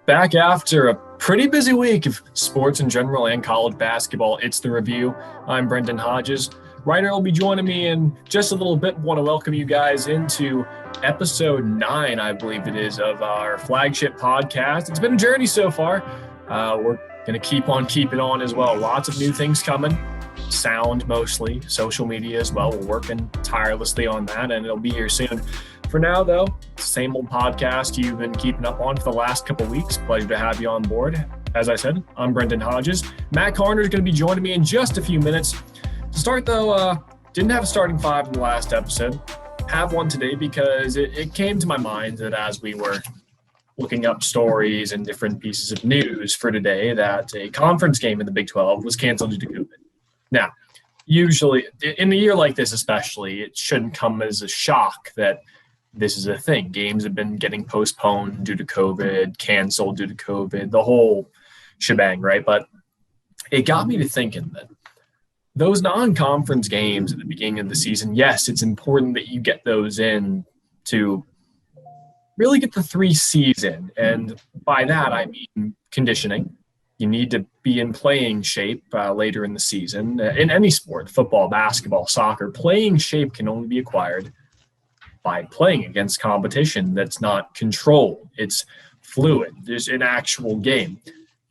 Back after a pretty busy week of sports in general and college basketball. It's The Review. I'm Brendon Hodges. Ryder will be joining me in just a little bit. Want to welcome you guys into episode 9, I believe it is, of our flagship podcast. It's been a journey so far. We're going to keep on keeping on as well. Lots of new things coming. Sound mostly, social media as well. We're working tirelessly on that, and it'll be here soon. For now, though, same old podcast you've been keeping up on for the last couple of weeks. Pleasure to have you on board. As I said, I'm Brendon Hodges. Matt Karner is going to be joining me in just a few minutes. To start, though, didn't have a starting five in the last episode. Have one today because it came to my mind that as we were looking up stories and different pieces of news for today, that a conference game in the Big 12 was canceled due to COVID. Now, usually, in a year like this especially, it shouldn't come as a shock that this is a thing. Games have been getting postponed due to COVID, canceled due to COVID, the whole shebang, right? But it got me to thinking that those non-conference games at the beginning of the season, yes, it's important that you get those in to really get the 3 C's in. And by that, I mean conditioning. You need to be in playing shape later in the season. In any sport, football, basketball, soccer, playing shape can only be acquired by playing against competition that's not controlled. It's fluid. There's an actual game.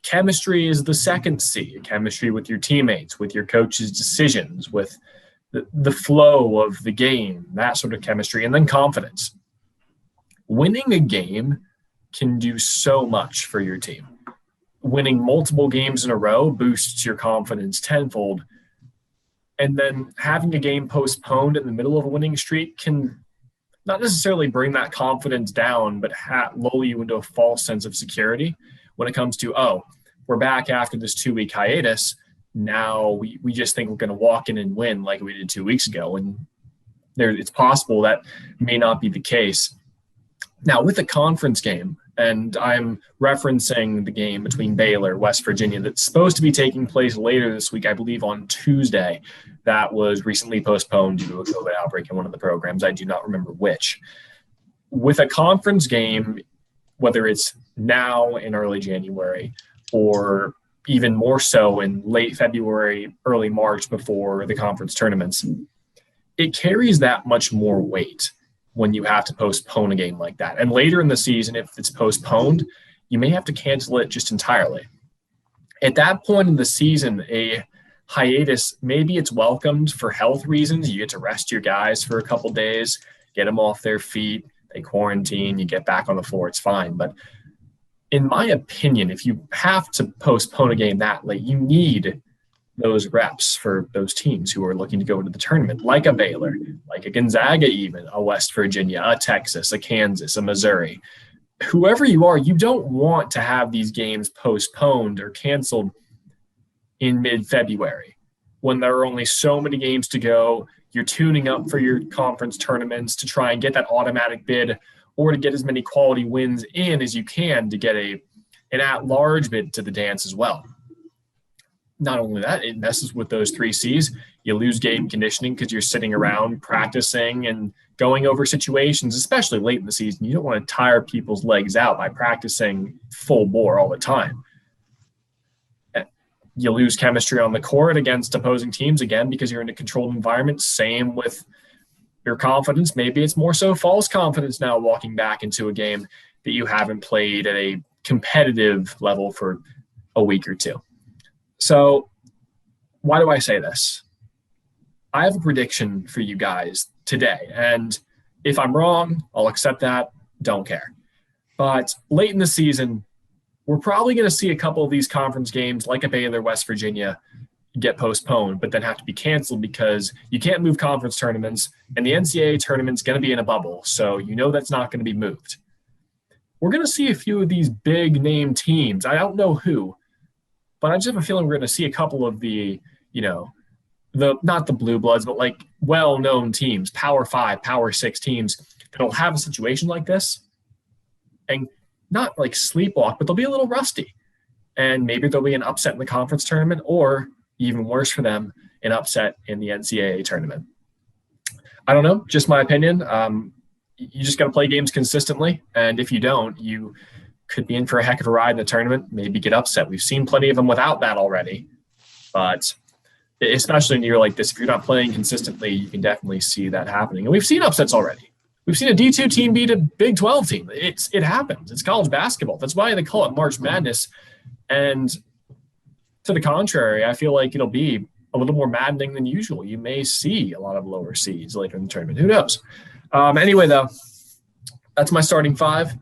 Chemistry is the second C. Chemistry with your teammates, with your coach's decisions, with the flow of the game, that sort of chemistry, and then confidence. Winning a game can do so much for your team. Winning multiple games in a row boosts your confidence tenfold. And then having a game postponed in the middle of a winning streak can not necessarily bring that confidence down, but lull you into a false sense of security when it comes to, oh, we're back after this 2-week hiatus. Now we just think we're going to walk in and win like we did 2 weeks ago. And it's possible that may not be the case. Now, with a conference game, and I'm referencing the game between Baylor, West Virginia, that's supposed to be taking place later this week, I believe on Tuesday. That was recently postponed due to a COVID outbreak in one of the programs. I do not remember which. With a conference game, whether it's now in early January or even more so in late February, early March before the conference tournaments, it carries that much more weight when you have to postpone a game like that. And later in the season, if it's postponed, you may have to cancel it just entirely. At that point in the season, a hiatus, maybe it's welcomed for health reasons. You get to rest your guys for a couple days, get them off their feet, they quarantine, you get back on the floor, it's fine. But in my opinion, if you have to postpone a game that late, you need those reps for those teams who are looking to go to the tournament, like a Baylor, like a Gonzaga even, a West Virginia, a Texas, a Kansas, a Missouri. Whoever you are, you don't want to have these games postponed or canceled in mid-February when there are only so many games to go. You're tuning up for your conference tournaments to try and get that automatic bid or to get as many quality wins in as you can to get an at-large bid to the dance as well. Not only that, it messes with those 3 C's. You lose game conditioning because you're sitting around practicing and going over situations, especially late in the season. You don't want to tire people's legs out by practicing full bore all the time. You lose chemistry on the court against opposing teams, again, because you're in a controlled environment. Same with your confidence. Maybe it's more so false confidence now walking back into a game that you haven't played at a competitive level for a week or two. So why do I say this? I have a prediction for you guys today. And if I'm wrong, I'll accept that. Don't care. But late in the season, we're probably going to see a couple of these conference games like a Baylor, West Virginia get postponed, but then have to be canceled because you can't move conference tournaments and the NCAA tournament's going to be in a bubble. So you know that's not going to be moved. We're going to see a few of these big name teams. I don't know who, but I just have a feeling we're going to see a couple of the, not the blue bloods, but like well-known teams, Power 5, Power 6 teams that'll have a situation like this and not like sleepwalk, but they'll be a little rusty. And maybe there'll be an upset in the conference tournament or even worse for them, an upset in the NCAA tournament. I don't know, just my opinion. You just got to play games consistently. And if you don't, you could be in for a heck of a ride in the tournament, maybe get upset. We've seen plenty of them without that already. But especially in a year like this, if you're not playing consistently, you can definitely see that happening. And we've seen upsets already. We've seen a D2 team beat a Big 12 team. It happens. It's college basketball. That's why they call it March Madness. And to the contrary, I feel like it'll be a little more maddening than usual. You may see a lot of lower seeds later in the tournament. Who knows? Anyway, though, that's my starting five.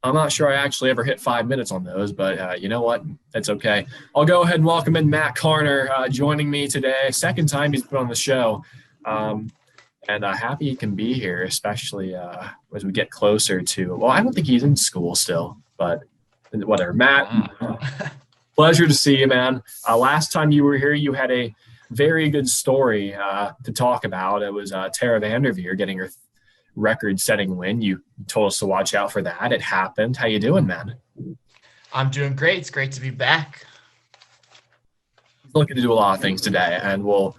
I'm not sure I actually ever hit 5 minutes on those, but you know what? That's okay. I'll go ahead and welcome in Matt Karner joining me today. Second time he's been on the show. And happy he can be here, especially as we get closer to, well, I don't think he's in school still, but whatever. Matt, pleasure to see you, man. Last time you were here, you had a very good story to talk about. It was Tara Vanderveer getting her record-setting win. You told us to watch out for that. It happened. How you doing, man? I'm doing great. It's great to be back. Looking to do a lot of things today, and we'll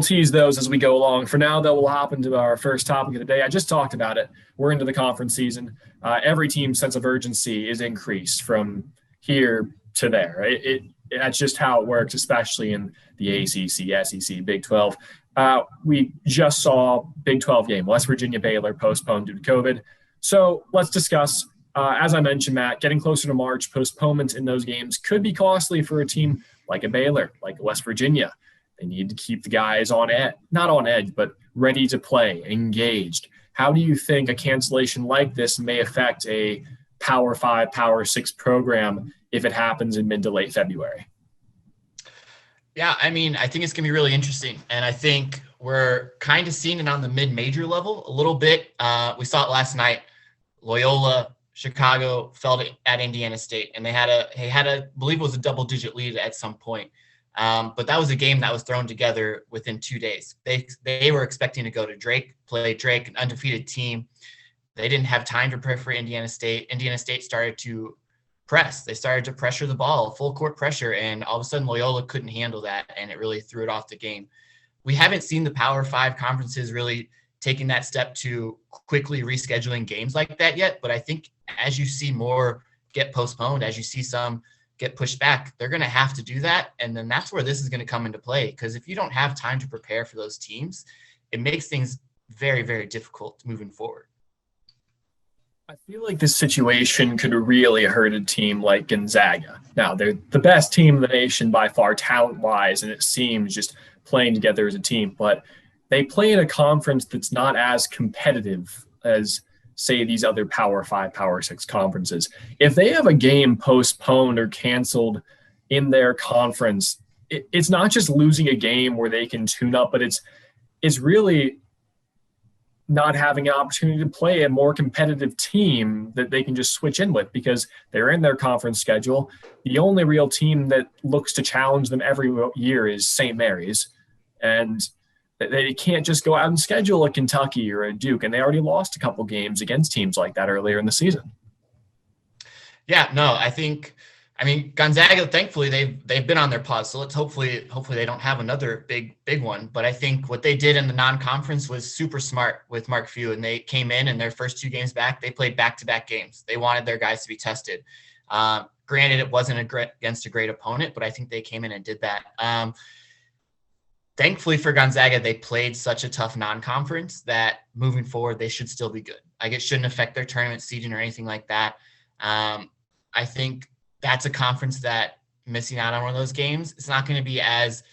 tease those as we go along. For now, though, we'll hop into our first topic of the day. I just talked about it. We're into the conference season. Every team's sense of urgency is increased from here to there. That's just how it works, especially in the ACC, SEC, Big 12. We just saw Big 12 game, West Virginia Baylor postponed due to COVID. So let's discuss, as I mentioned, Matt, getting closer to March, postponements in those games could be costly for a team like a Baylor, like West Virginia. They need to keep the guys on edge, not on edge, but ready to play, engaged. How do you think a cancellation like this may affect a Power 5, Power 6 program if it happens in mid to late February? Yeah, I mean, I think it's going to be really interesting. And I think we're kind of seeing it on the mid-major level a little bit. We saw it last night. Loyola, Chicago fell at Indiana State, and they had I believe it was a double-digit lead at some point. But that was a game that was thrown together within 2 days. They were expecting to go to Drake, play Drake, an undefeated team. They didn't have time to prepare for Indiana State. Indiana State started to press. They started to pressure the ball, full court pressure, and all of a sudden Loyola couldn't handle that, and it really threw it off the game. We haven't seen the Power 5 conferences really taking that step to quickly rescheduling games like that yet, but I think as you see more get postponed, as you see some get pushed back, they're going to have to do that, and then that's where this is going to come into play, because if you don't have time to prepare for those teams, it makes things very, very difficult moving forward. I feel like this situation could really hurt a team like Gonzaga. Now, they're the best team in the nation by far, talent-wise, and it seems just playing together as a team. But they play in a conference that's not as competitive as, say, these other Power 5, Power 6 conferences. If they have a game postponed or canceled in their conference, it's not just losing a game where they can tune up, but it's really not having an opportunity to play a more competitive team that they can just switch in with because they're in their conference schedule. The only real team that looks to challenge them every year is St. Mary's, and they can't just go out and schedule a Kentucky or a Duke, and they already lost a couple games against teams like that earlier in the season. Yeah, no, I mean, Gonzaga, thankfully, they've been on their pause, so let's hopefully they don't have another big one. But I think what they did in the non-conference was super smart with Mark Few, and they came in their first 2 games back. They played back-to-back games. They wanted their guys to be tested. Granted, it wasn't against a great opponent, but I think they came in and did that. Thankfully for Gonzaga, they played such a tough non-conference that moving forward, they should still be good. Like, it shouldn't affect their tournament seeding or anything like that. I think that's a conference that missing out on one of those games, it's not going to be as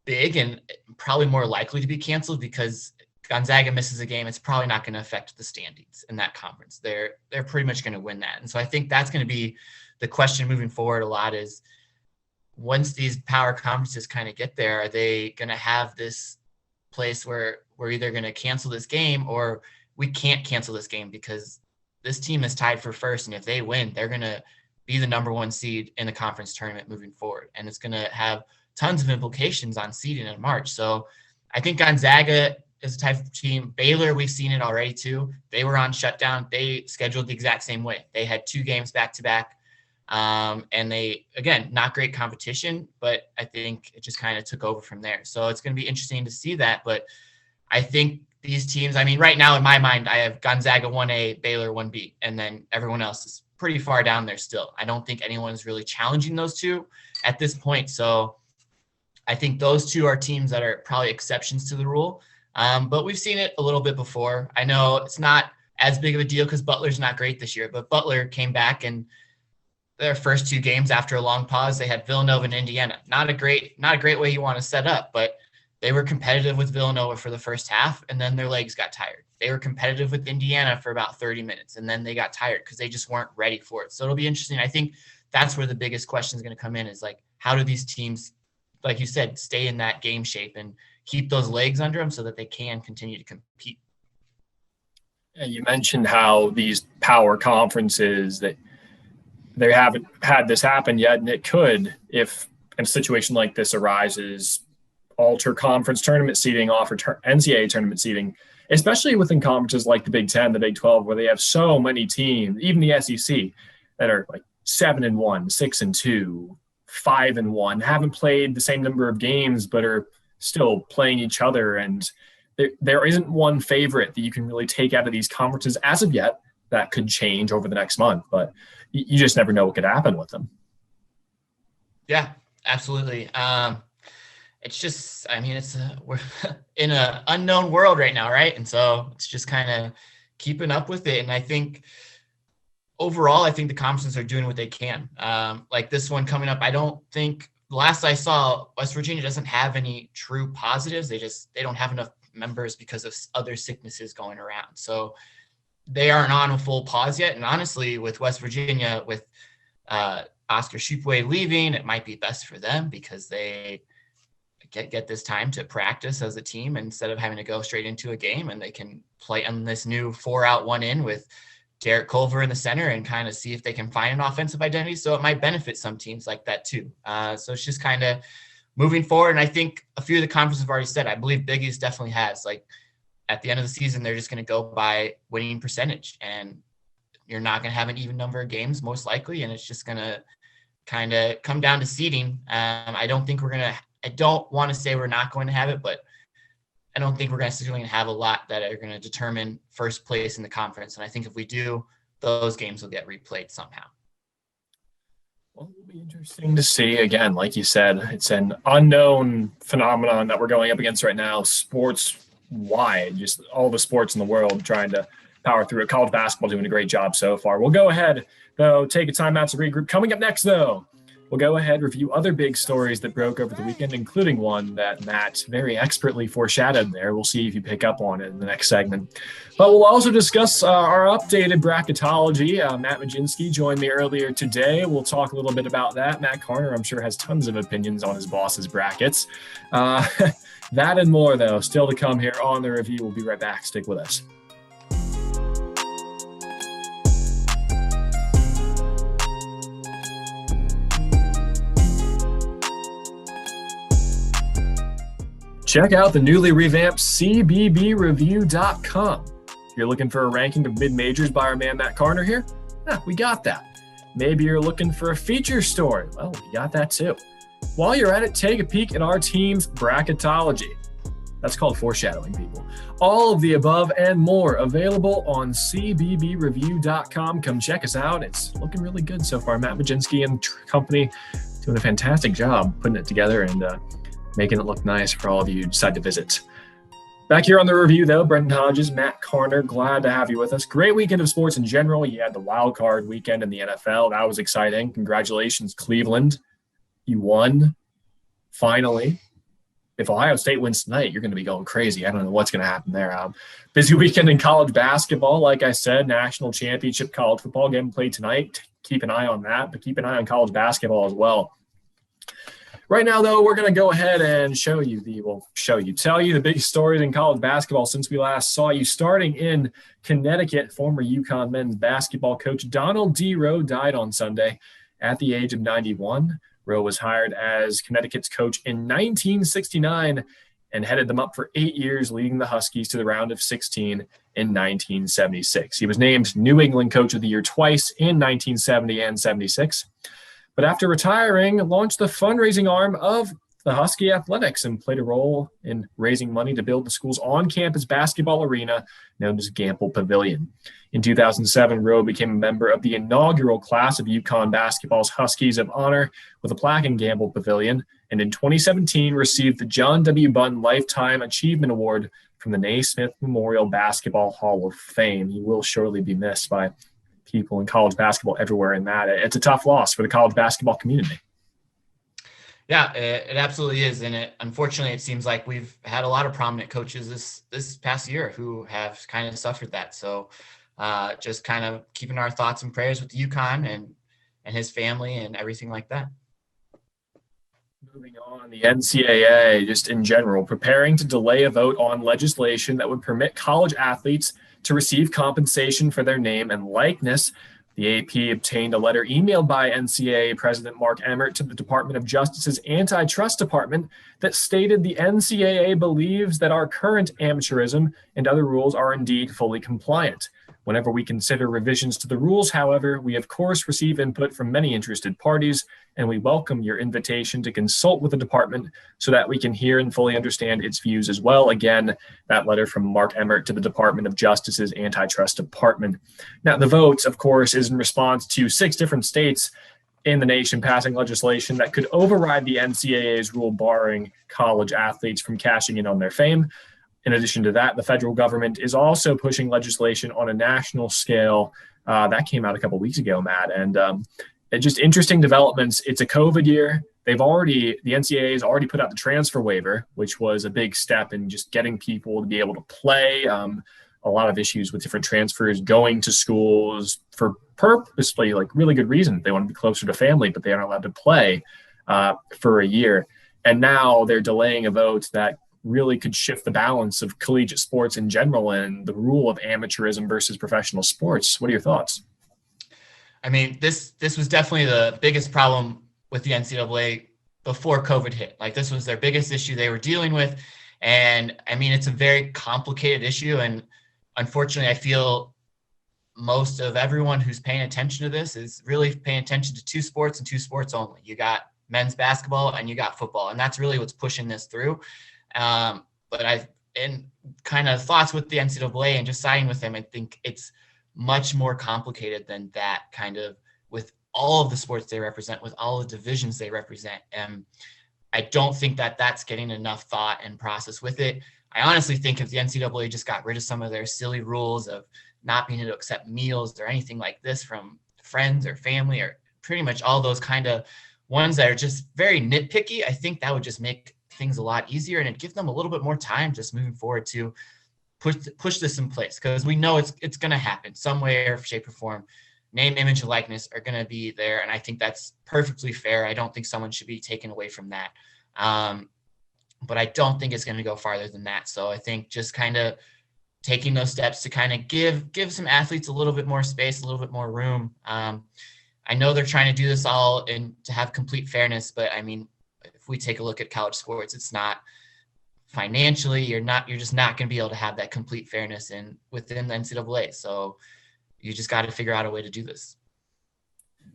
big and probably more likely to be canceled because Gonzaga misses a game. It's probably not going to affect the standings in that conference. They're pretty much going to win that. And so I think that's going to be the question moving forward a lot is once these power conferences kind of get there, are they going to have this place where we're either going to cancel this game or we can't cancel this game because this team is tied for first. And if they win, they're going to be the number 1 seed in the conference tournament moving forward. And it's going to have tons of implications on seeding in March. So I think Gonzaga is a type of team. Baylor, we've seen it already too. They were on shutdown. They scheduled the exact same way. They had 2 games back to back. And they, again, not great competition, but I think it just kind of took over from there. So it's going to be interesting to see that. But I think these teams, I mean, right now in my mind, I have Gonzaga 1A, Baylor 1B, and then everyone else is pretty far down there still. I don't think anyone's really challenging those two at this point. So I think those two are teams that are probably exceptions to the rule. But we've seen it a little bit before. I know it's not as big of a deal because Butler's not great this year, but Butler came back and their first two games after a long pause, they had Villanova and Indiana. Not a great way you want to set up, but they were competitive with Villanova for the first half, and then their legs got tired. They were competitive with Indiana for about 30 minutes, and then they got tired because they just weren't ready for it. So it'll be interesting. I think that's where the biggest question is going to come in is like, how do these teams, like you said, stay in that game shape and keep those legs under them so that they can continue to compete? Yeah, you mentioned how these power conferences that they haven't had this happen yet, and it could, if a situation like this arises, alter conference tournament seeding, offer NCAA tournament seeding, especially within conferences like the Big Ten, the Big 12, where they have so many teams, even the SEC, that are like 7-1, 6-2, 5-1, haven't played the same number of games, but are still playing each other. And there isn't one favorite that you can really take out of these conferences as of yet. That could change over the next month, but you just never know what could happen with them. Yeah, absolutely. It's just, I mean, we're in an unknown world right now, right? And so it's just kind of keeping up with it. And I think overall, I think the conferences are doing what they can. Like this one coming up, I don't think, last I saw, West Virginia doesn't have any true positives. They don't have enough members because of other sicknesses going around. So they aren't on a full pause yet. And honestly, with West Virginia, with Oscar Tshiebwe leaving, it might be best for them because they get this time to practice as a team instead of having to go straight into a game, and they can play on this new 4-out 1-in with Derek Culver in the center and kind of see if they can find an offensive identity. So it might benefit some teams like that too. So it's just kind of moving forward. And I think a few of the conferences have already said, I believe Big East definitely has, like, at the end of the season, they're just going to go by winning percentage, and you're not going to have an even number of games most likely. And it's just going to kind of come down to seeding. I don't want to say we're not going to have it, but I don't think we're necessarily going to have a lot that are going to determine first place in the conference. And I think if we do, those games will get replayed somehow. Well, it'll be interesting to see. Again, like you said, it's an unknown phenomenon that we're going up against right now, sports-wide, just all the sports in the world trying to power through it. College basketball doing a great job so far. We'll go ahead, though, take a time out to regroup. Coming up next, though, we'll go ahead, review other big stories that broke over the weekend, including one that Matt very expertly foreshadowed there. We'll see if you pick up on it in the next segment. But we'll also discuss our updated bracketology. Mat Mlodzinski joined me earlier today. We'll talk a little bit about that. Matt Karner, I'm sure, has tons of opinions on his boss's brackets. That and more, though, still to come here on the review. We'll be right back. Stick with us. Check out the newly revamped cbbreview.com. If you're looking for a ranking of mid-majors by our man Matt Karner here, we got that. Maybe you're looking for a feature story. Well, we got that too. While you're at it, take a peek at our team's bracketology. That's called foreshadowing, people. All of the above and more available on cbbreview.com. Come check us out. It's looking really good so far. Mat Mlodzinski and company doing a fantastic job putting it together and making it look nice for all of you who decide to visit. Back here on the review, though, Brendon Hodges, Matt Karner, glad to have you with us. Great weekend of sports in general. You had the wild card weekend in the NFL. That was exciting. Congratulations, Cleveland. You won, finally. If Ohio State wins tonight, you're going to be going crazy. I don't know what's going to happen there. Busy weekend in college basketball. Like I said, national championship college football game played tonight. Keep an eye on that, but keep an eye on college basketball as well. Right now, though, we're going to go ahead and tell you the big stories in college basketball since we last saw you. Starting in Connecticut, former UConn men's basketball coach Donald D. Rowe died on Sunday at the age of 91. Rowe was hired as Connecticut's coach in 1969 and headed them up for 8 years, leading the Huskies to the round of 16 in 1976. He was named New England Coach of the Year twice in 1970 and 76. But after retiring, launched the fundraising arm of the Husky Athletics and played a role in raising money to build the school's on-campus basketball arena known as Gamble Pavilion. In 2007, Rowe became a member of the inaugural class of UConn basketball's Huskies of Honor with a plaque in Gamble Pavilion, and in 2017 received the John W. Bunn Lifetime Achievement Award from the Naismith Memorial Basketball Hall of Fame. He will surely be missed by people in college basketball everywhere in that. It's a tough loss for the college basketball community. Yeah, it absolutely is. And unfortunately, it seems like we've had a lot of prominent coaches this past year who have kind of suffered that. So just kind of keeping our thoughts and prayers with UConn and his family and everything like that. Moving on, the NCAA, just in general, preparing to delay a vote on legislation that would permit college athletes to receive compensation for their name and likeness. The AP obtained a letter emailed by NCAA President Mark Emmert to the Department of Justice's Antitrust Department that stated the NCAA believes that our current amateurism and other rules are indeed fully compliant. Whenever we consider revisions to the rules, however, we of course receive input from many interested parties, and we welcome your invitation to consult with the department so that we can hear and fully understand its views as well. Again, that letter from Mark Emmert to the Department of Justice's Antitrust Department. Now, the vote, of course, is in response to 6 different states in the nation passing legislation that could override the NCAA's rule barring college athletes from cashing in on their fame. In addition to that, the federal government is also pushing legislation on a national scale. That came out a couple of weeks ago, Matt, and just interesting developments. It's a COVID year. The NCAA has already put out the transfer waiver, which was a big step in just getting people to be able to play. A lot of issues with different transfers going to schools for purposely, like really good reason. They want to be closer to family, but they aren't allowed to play for a year. And now they're delaying a vote that really could shift the balance of collegiate sports in general and the rule of amateurism versus professional sports. What are your thoughts? I mean, this was definitely the biggest problem with the NCAA before COVID hit. Like, this was their biggest issue they were dealing with. And I mean, it's a very complicated issue. And unfortunately, I feel most of everyone who's paying attention to this is really paying attention to 2 sports and 2 sports only. You got men's basketball and you got football. And that's really what's pushing this through. But in kind of thoughts with the NCAA and just siding with them, I think it's much more complicated than that, kind of with all of the sports they represent, with all the divisions they represent. And I don't think that that's getting enough thought and process with it. I honestly think if the NCAA just got rid of some of their silly rules of not being able to accept meals or anything like this from friends or family, or pretty much all those kind of ones that are just very nitpicky, I think that would just make things a lot easier, and it gives them a little bit more time just moving forward to push this in place, because we know it's going to happen some way or shape or form. Name, image, and likeness are going to be there, and I think that's perfectly fair. I don't think someone should be taken away from that, but I don't think it's going to go farther than that. So I think just kind of taking those steps to kind of give some athletes a little bit more space, a little bit more room. I know they're trying to do this all and to have complete fairness, but I mean, if we take a look at college sports, it's not financially, you're just not going to be able to have that complete fairness within the NCAA. So you just got to figure out a way to do this.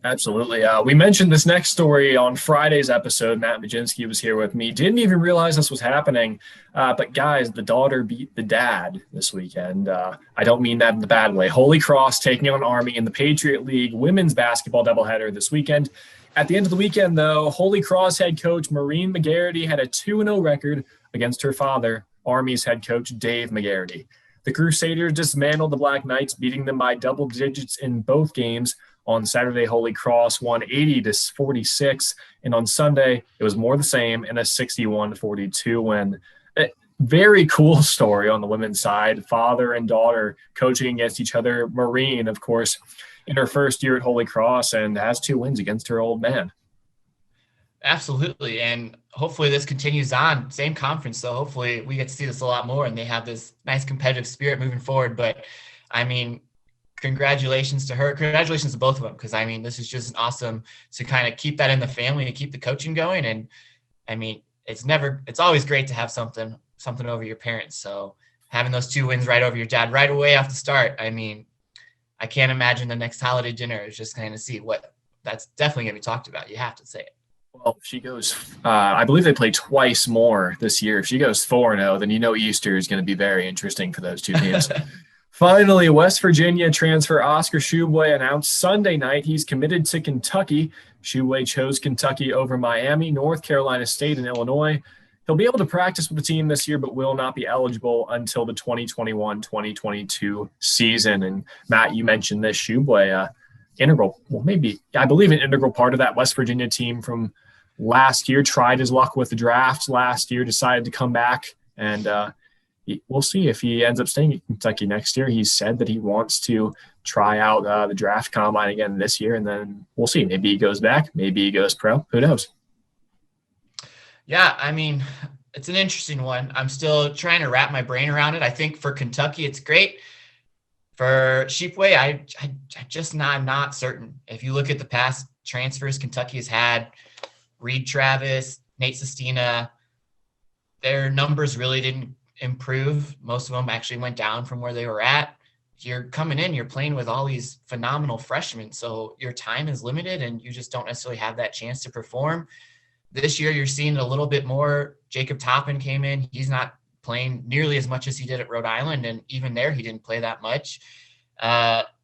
Absolutely. We mentioned this next story on Friday's episode. Mat Mlodzinski was here with me. Didn't even realize this was happening. But guys, the daughter beat the dad this weekend. I don't mean that in the bad way. Holy Cross taking on Army in the Patriot League women's basketball doubleheader this weekend. At the end of the weekend, though, Holy Cross head coach Maureen McGarity had a 2-0 record against her father, Army's head coach Dave McGarity. The Crusaders dismantled the Black Knights, beating them by double digits in both games. On Saturday, Holy Cross won 80-46, and on Sunday, it was more the same in a 61-42 win. Very cool story on the women's side. Father and daughter coaching against each other. Maureen, of course, in her first year at Holy Cross, and has 2 wins against her old man. Absolutely, and hopefully this continues on. Same conference, so hopefully we get to see this a lot more, and they have this nice competitive spirit moving forward. But, I mean, congratulations to her. Congratulations to both of them, because, I mean, this is just awesome to kind of keep that in the family and keep the coaching going. And, I mean, it's always great to have something over your parents. So having those 2 wins right over your dad right away off the start, I mean, I can't imagine the next holiday dinner is just going to see what that's definitely going to be talked about. You have to say it. Well, if she goes, I believe they play twice more this year. If she goes 4-0, then Easter is going to be very interesting for those two teams. Finally, West Virginia transfer Oscar Tshiebwe announced Sunday night he's committed to Kentucky. Tshiebwe chose Kentucky over Miami, North Carolina State, and Illinois. He'll be able to practice with the team this year, but will not be eligible until the 2021-2022 season. And Matt, you mentioned this Tshiebwe, integral, well, maybe, I believe an integral part of that West Virginia team from last year, tried his luck with the draft last year, decided to come back, and we'll see if he ends up staying at Kentucky next year. He's said that he wants to try out the draft combine again this year, and then we'll see. Maybe he goes back. Maybe he goes pro. Who knows? Yeah, I mean, it's an interesting one. I'm still trying to wrap my brain around it. I think for Kentucky, it's great. For Tshiebwe, I'm not certain. If you look at the past transfers Kentucky has had, Reed Travis, Nate Sestina, their numbers really didn't improve. Most of them actually went down from where they were at. You're coming in, you're playing with all these phenomenal freshmen, so your time is limited and you just don't necessarily have that chance to perform. This year, you're seeing a little bit more. Jacob Toppin came in. He's not playing nearly as much as he did at Rhode Island, and even there, he didn't play that much.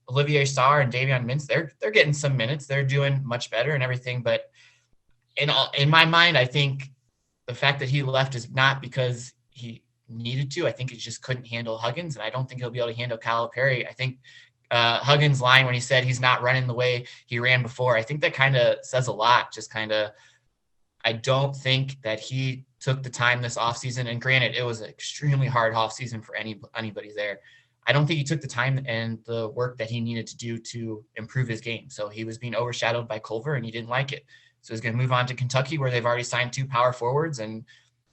Olivier Sarr and Davion Mintz, they're getting some minutes. They're doing much better and everything, but in my mind, I think the fact that he left is not because he needed to. I think he just couldn't handle Huggins, and I don't think he'll be able to handle Calipari. I think Huggins' line when he said he's not running the way he ran before, I think that kind of says a lot. Just kind of, I don't think that he took the time this offseason, and granted, it was an extremely hard offseason for anybody there. I don't think he took the time and the work that he needed to do to improve his game. So he was being overshadowed by Culver, and he didn't like it. So he's going to move on to Kentucky, where they've already signed 2 power forwards, and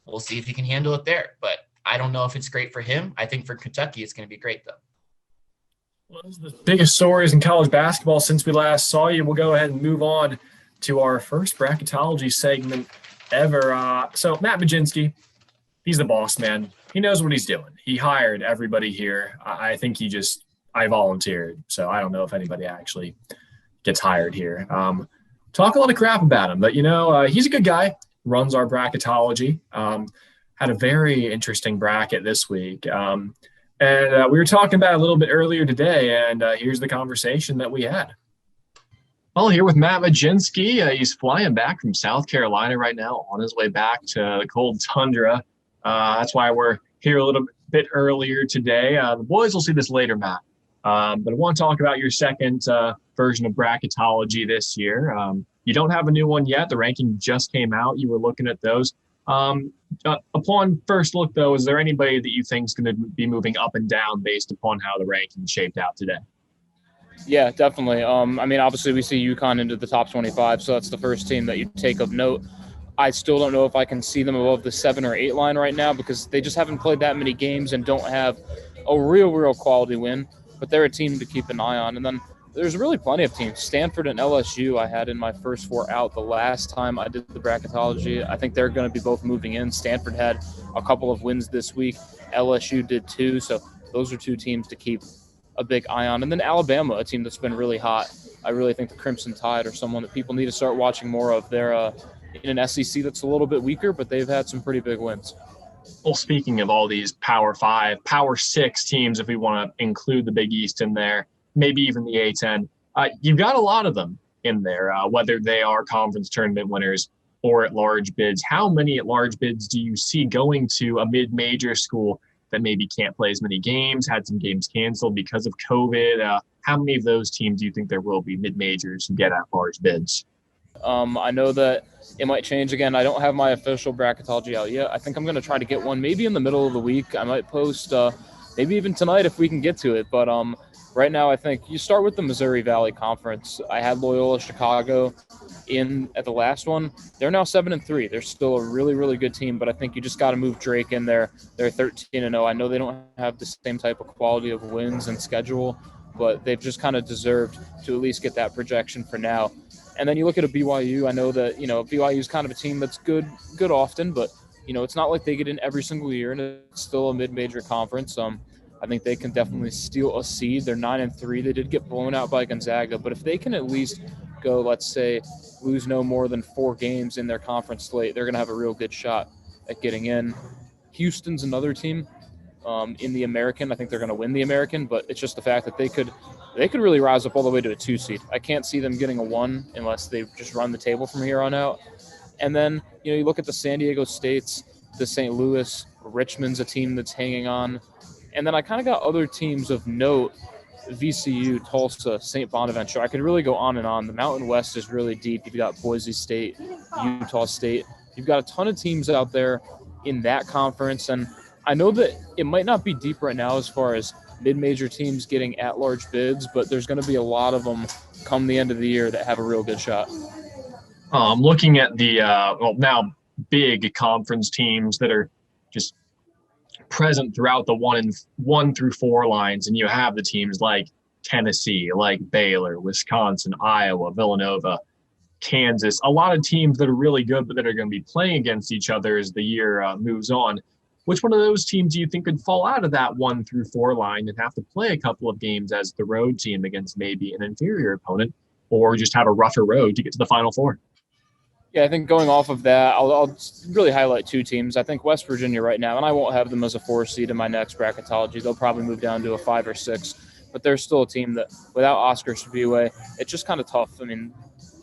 we'll see if he can handle it there. But I don't know if it's great for him. I think for Kentucky, it's going to be great, though. Well, those are the biggest stories in college basketball since we last saw you. We'll go ahead and move on to our first bracketology segment ever. So Mat Mlodzinski, he's the boss, man. He knows what he's doing. He hired everybody here. I think I volunteered, so I don't know if anybody actually gets hired here. Talk a lot of crap about him, but he's a good guy. Runs our bracketology. Had a very interesting bracket this week. And we were talking about it a little bit earlier today, and here's the conversation that we had. Well, here with Mat Mlodzinski. He's flying back from South Carolina right now, on his way back to the cold tundra. That's why we're here a little bit earlier today. The boys will see this later, Matt. But I want to talk about your second version of bracketology this year. You don't have a new one yet. The ranking just came out. You were looking at those. Upon first look, though, is there anybody that you think is going to be moving up and down based upon how the ranking shaped out today? Yeah, definitely. Obviously we see UConn into the top 25, so that's the first team that you take of note. I still don't know if I can see them above the 7 or 8 line right now because they just haven't played that many games and don't have a real quality win, but they're a team to keep an eye on. And then there's really plenty of teams. Stanford and LSU I had in my first 4 out the last time I did the bracketology. I think they're going to be both moving in. Stanford had a couple of wins this week. LSU did too, so those are 2 teams to keep a big eye on. And then Alabama, a team that's been really hot. I really think the Crimson Tide are someone that people need to start watching more of. They're in an SEC that's a little bit weaker, but they've had some pretty big wins. Well, speaking of all these Power 5, Power 6 teams, if we want to include the Big East in there, maybe even the A-10, you've got a lot of them in there, whether they are conference tournament winners or at large bids. How many at large bids do you see going to a mid-major school that maybe can't play as many games, had some games canceled because of COVID? How many of those teams do you think there will be mid-majors who get at large bids? I know that it might change again. I don't have my official bracketology out yet. I think I'm going to try to get one maybe in the middle of the week. I might post maybe even tonight if we can get to it. But right now I think you start with the Missouri Valley Conference. I had Loyola Chicago in at the last one. They're now 7-3. They're still a really good team, but I think you just got to move Drake in there. They're 13-0. I know they don't have the same type of quality of wins and schedule, but they've just kind of deserved to at least get that projection for now. And then you look at a BYU. I know that, BYU is kind of a team that's good often, but, it's not like they get in every single year, and it's still a mid-major conference. I think they can definitely steal a seed. They're 9-3. They did get blown out by Gonzaga, but if they can at least go, let's say, lose no more than 4 games in their conference slate, they're going to have a real good shot at getting in. Houston's another team in the American. I think they're going to win the American, but it's just the fact that they could really rise up all the way to a 2 seed. I can't see them getting a 1 unless they just run the table from here on out. And then, you look at the San Diego States, the St. Louis, Richmond's a team that's hanging on. And then I kind of got other teams of note, VCU, Tulsa, St. Bonaventure. I could really go on and on. The Mountain West is really deep. You've got Boise State, Utah State. You've got a ton of teams out there in that conference. And I know that it might not be deep right now as far as mid-major teams getting at-large bids, but there's going to be a lot of them come the end of the year that have a real good shot. Looking at the now big conference teams that are just present throughout the 1 through 4 lines, and you have the teams like Tennessee, like Baylor, Wisconsin, Iowa, Villanova, Kansas, a lot of teams that are really good but that are going to be playing against each other as the year moves on. Which one of those teams do you think could fall out of that 1 through 4 line and have to play a couple of games as the road team against maybe an inferior opponent, or just have a rougher road to get to the Final Four? Yeah, I think going off of that, I'll really highlight 2 teams. I think West Virginia right now, and I won't have them as a 4 seed in my next bracketology. They'll probably move down to a 5 or 6, but they're still a team that, without Oscar Tshiebwe, it's just kind of tough. I mean,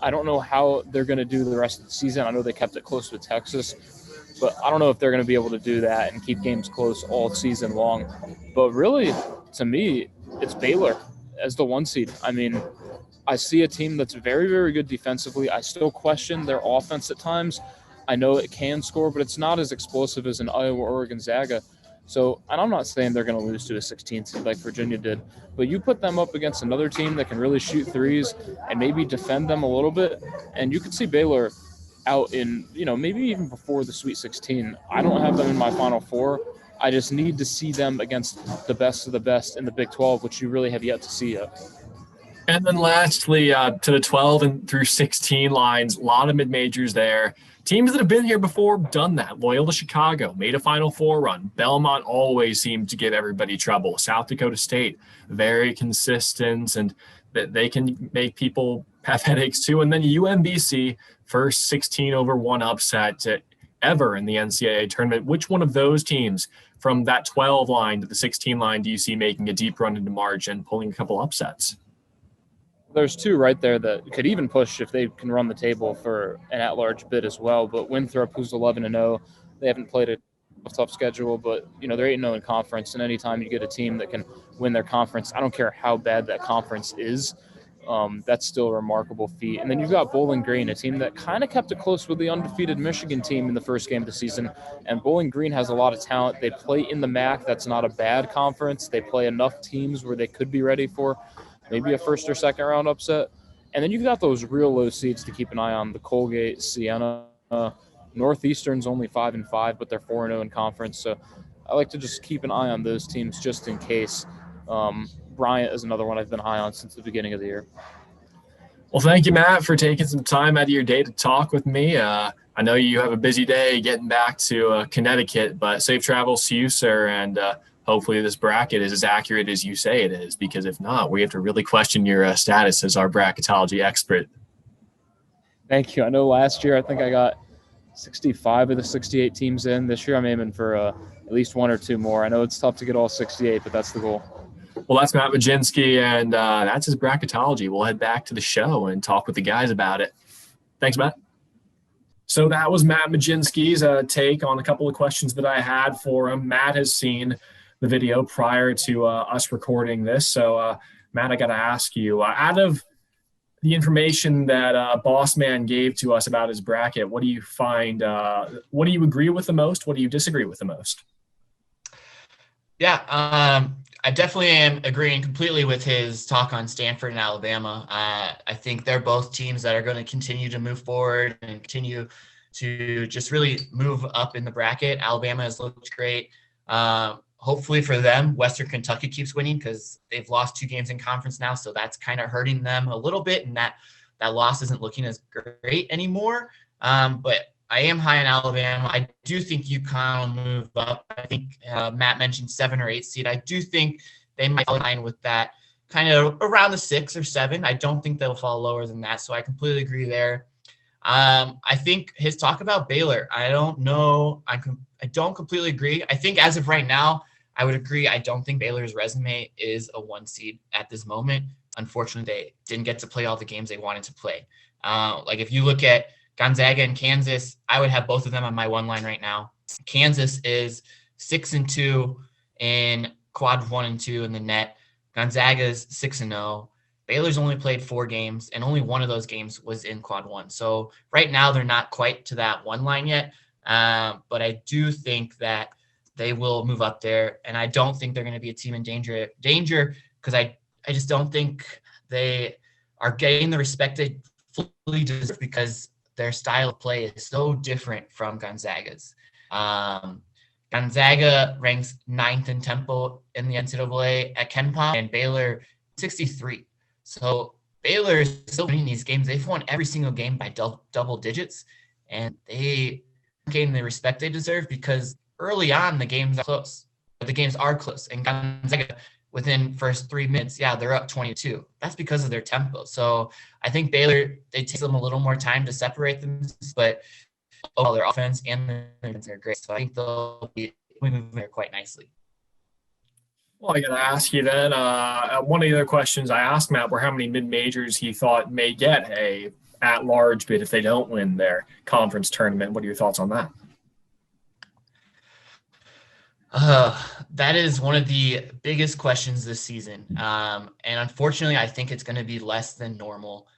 I don't know how they're going to do the rest of the season. I know they kept it close with Texas, but I don't know if they're going to be able to do that and keep games close all season long. But really, to me, it's Baylor as the 1 seed. I mean, I see a team that's very, very good defensively. I still question their offense at times. I know it can score, but it's not as explosive as an Iowa or Gonzaga. So, and I'm not saying they're going to lose to a 16 seed like Virginia did, but you put them up against another team that can really shoot threes and maybe defend them a little bit, and you could see Baylor out in, maybe even before the Sweet 16. I don't have them in my Final Four. I just need to see them against the best of the best in the Big 12, which you really have yet to see yet. And then lastly, to the 12 and through 16 lines, a lot of mid-majors there. Teams that have been here before, done that. Loyola Chicago, made a Final Four run. Belmont always seemed to give everybody trouble. South Dakota State, very consistent, and they can make people have headaches too. And then UMBC, first 16-over-1 upset ever in the NCAA tournament. Which one of those teams from that 12 line to the 16 line do you see making a deep run into March and pulling a couple upsets? There's 2 right there that could even push if they can run the table for an at-large bid as well. But Winthrop, who's 11-0, they haven't played a tough schedule, but they're 8-0 in conference. And anytime you get a team that can win their conference, I don't care how bad that conference is, that's still a remarkable feat. And then you've got Bowling Green, a team that kind of kept it close with the undefeated Michigan team in the first game of the season. And Bowling Green has a lot of talent. They play in the MAC. That's not a bad conference. They play enough teams where they could be ready for maybe a first or second round upset. And then you've got those real low seeds to keep an eye on, the Colgate, Siena. Northeastern's only 5-5, but they're 4-0 in conference. So I like to just keep an eye on those teams just in case. Bryant is another one I've been high on since the beginning of the year. Well, thank you, Matt, for taking some time out of your day to talk with me. I know you have a busy day getting back to Connecticut, but safe travels to you, sir, and hopefully this bracket is as accurate as you say it is, because if not, we have to really question your status as our bracketology expert. Thank you. I know last year I think I got 65 of the 68 teams in. This year I'm aiming for at least 1 or 2 more. I know it's tough to get all 68, but that's the goal. Well, that's Mat Mlodzinski, and that's his bracketology. We'll head back to the show and talk with the guys about it. Thanks, Matt. So that was Mat Mlodzinski's take on a couple of questions that I had for him. Matt has seen the video prior to us recording this. So, Matt, I got to ask you, out of the information that Boss Man gave to us about his bracket, what do you find, what do you agree with the most? What do you disagree with the most? Yeah, I definitely am agreeing completely with his talk on Stanford and Alabama. I think they're both teams that are going to continue to move forward and continue to just really move up in the bracket. Alabama has looked great. Hopefully for them, Western Kentucky keeps winning because they've lost 2 games in conference now. So that's kind of hurting them a little bit, and that loss isn't looking as great anymore. But I am high on Alabama. I do think UConn will move up. I think Matt mentioned 7 or 8 seed. I do think they might align with that. kind of around the 6 or 7. I don't think they'll fall lower than that. So I completely agree there. I think his talk about Baylor, I don't know. I don't completely agree. I think as of right now, I would agree. I don't think Baylor's resume is a 1 seed at this moment. Unfortunately, they didn't get to play all the games they wanted to play. Like if you look at Gonzaga and Kansas, I would have both of them on my 1 line right now. Kansas is 6-2 in quad 1 and 2 in the net. Gonzaga's 6-0. Baylor's only played 4 games, and only one of those games was in quad 1. So right now they're not quite to that 1 line yet. But I do think that they will move up there, and I don't think they're going to be a team in danger because I just don't think they are getting the respect they fully deserve because their style of play is so different from Gonzaga's. Gonzaga ranks 9th in tempo in the NCAA at KenPom, and Baylor 63. So Baylor is still winning these games. They've won every single game by double digits, and they gain the respect they deserve because early on the games are close. And Gonzaga, within first 3 minutes, they're up 22. That's because of their tempo. So I think Baylor, it takes them a little more time to separate them, but their offense and their defense are great. So I think they'll be moving there quite nicely. Well, I got to ask you then, one of the other questions I asked Matt were how many mid-majors he thought may get a at-large bid if they don't win their conference tournament. What are your thoughts on that? That is one of the biggest questions this season. And unfortunately, I think it's going to be less than normal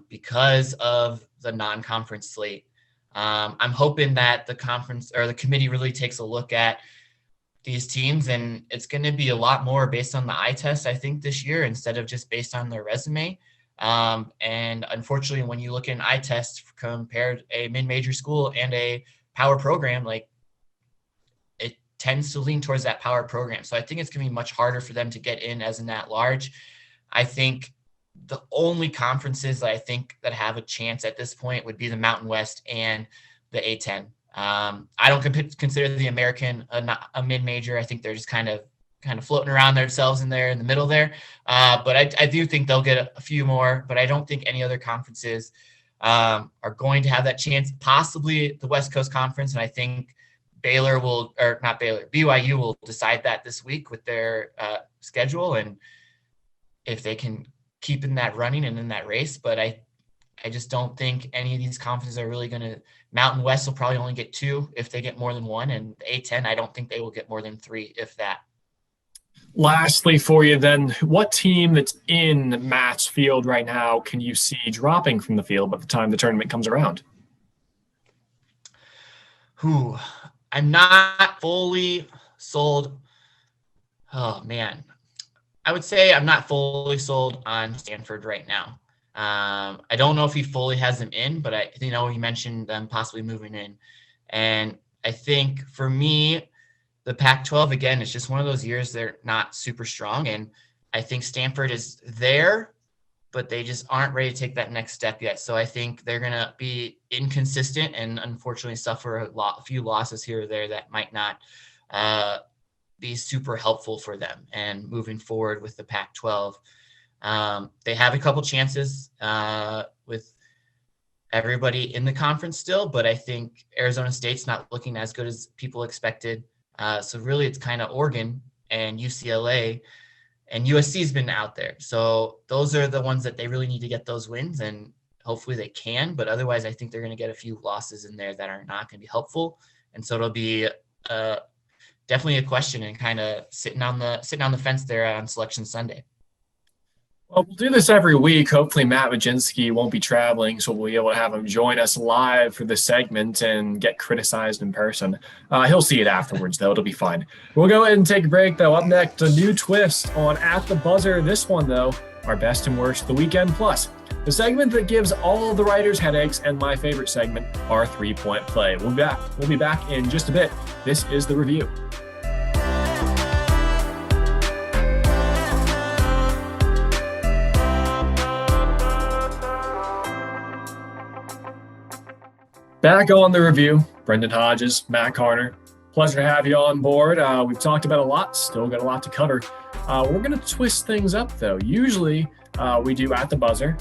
because of the non-conference slate. I'm hoping that the conference or the committee really takes a look at these teams, and it's going to be a lot more based on the eye test, I think, this year instead of just based on their resume. And unfortunately, when you look at an eye test compared a mid-major school and a power program, like it tends to lean towards that power program. So I think it's going to be much harder for them to get in as an at-large. I think the only conferences that I think that have a chance at this point would be the Mountain West and the A10. I don't consider the American a mid-major. I think they're just kind of floating around themselves in there in the middle there. But I do think they'll get a few more, but I don't think any other conferences are going to have that chance. Possibly the West Coast Conference, and I think BYU will decide that this week with their schedule, and if they can keep in that running and in that race. But I just don't think any of these conferences are really going to. Mountain West will probably only get 2 if they get more than 1, and the A10, I don't think they will get more than 3, if that. Lastly for you then, what team that's in Matt's field right now can you see dropping from the field by the time the tournament comes around? I'm not fully sold. Oh, man. I would say I'm not fully sold on Stanford right now. I don't know if he fully has them in, but he mentioned them possibly moving in. And I think for me, the Pac-12, again, it's just one of those years they're not super strong. And I think Stanford is there, but they just aren't ready to take that next step yet. So I think they're going to be inconsistent and unfortunately suffer a few losses here or there that might not be super helpful for them. And moving forward with the Pac-12, they have a couple chances with everybody in the conference still, but I think Arizona State's not looking as good as people expected. So really it's kind of Oregon and UCLA, and USC's been out there. So those are the ones that they really need to get those wins, and hopefully they can. But otherwise, I think they're going to get a few losses in there that are not going to be helpful. And so it'll be definitely a question and kind of sitting on the fence there on Selection Sunday. Well, we'll do this every week. Hopefully Mat Mlodzinski won't be traveling, so we'll be able to have him join us live for this segment and get criticized in person. He'll see it afterwards, though. It'll be fine. We'll go ahead and take a break, though. Up next, a new twist on At the Buzzer. This one, though, our best and worst of the weekend plus. The segment that gives all the writers headaches, and my favorite segment, our three-point play. We'll be back in just a bit. This is The Review. Back on The Review, Brendon Hodges, Matt Karner. Pleasure to have you on board. We've talked about a lot, still got a lot to cover. We're going to twist things up, though. Usually we do at the buzzer.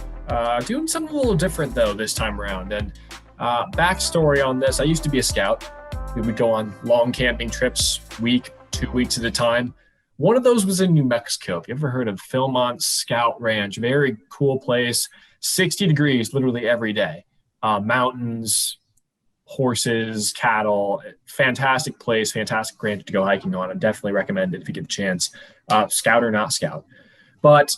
Doing something a little different, though, this time around. And backstory on this, I used to be a scout. We would go on long camping trips, 2 weeks at a time. One of those was in New Mexico. If you ever heard of Philmont Scout Ranch, very cool place, 60 degrees literally every day. Mountains, horses, cattle, fantastic place, fantastic ranch to go hiking on. I definitely recommend it if you get the chance, scout or not scout. But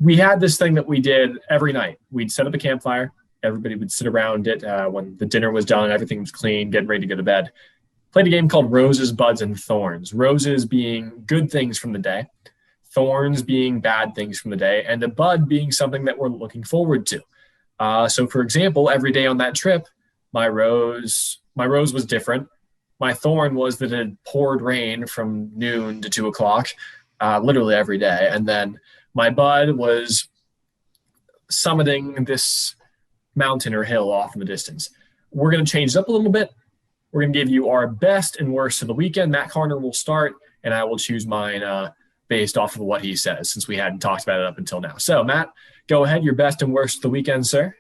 we had this thing that we did every night. We'd set up a campfire. Everybody would sit around it when the dinner was done, everything was clean, getting ready to go to bed. Played a game called Roses, Buds, and Thorns. Roses being good things from the day, thorns being bad things from the day, and a bud being something that we're looking forward to. So, for example, every day on that trip, my rose was different. My thorn was that it had poured rain from noon to 2 o'clock, literally every day. And then my bud was summiting this mountain or hill off in the distance. We're going to change it up a little bit. We're going to give you our best and worst of the weekend. Matt Karner will start, and I will choose mine based off of what he says, since we hadn't talked about it up until now. So, Matt, go ahead. Your best and worst of the weekend, sir.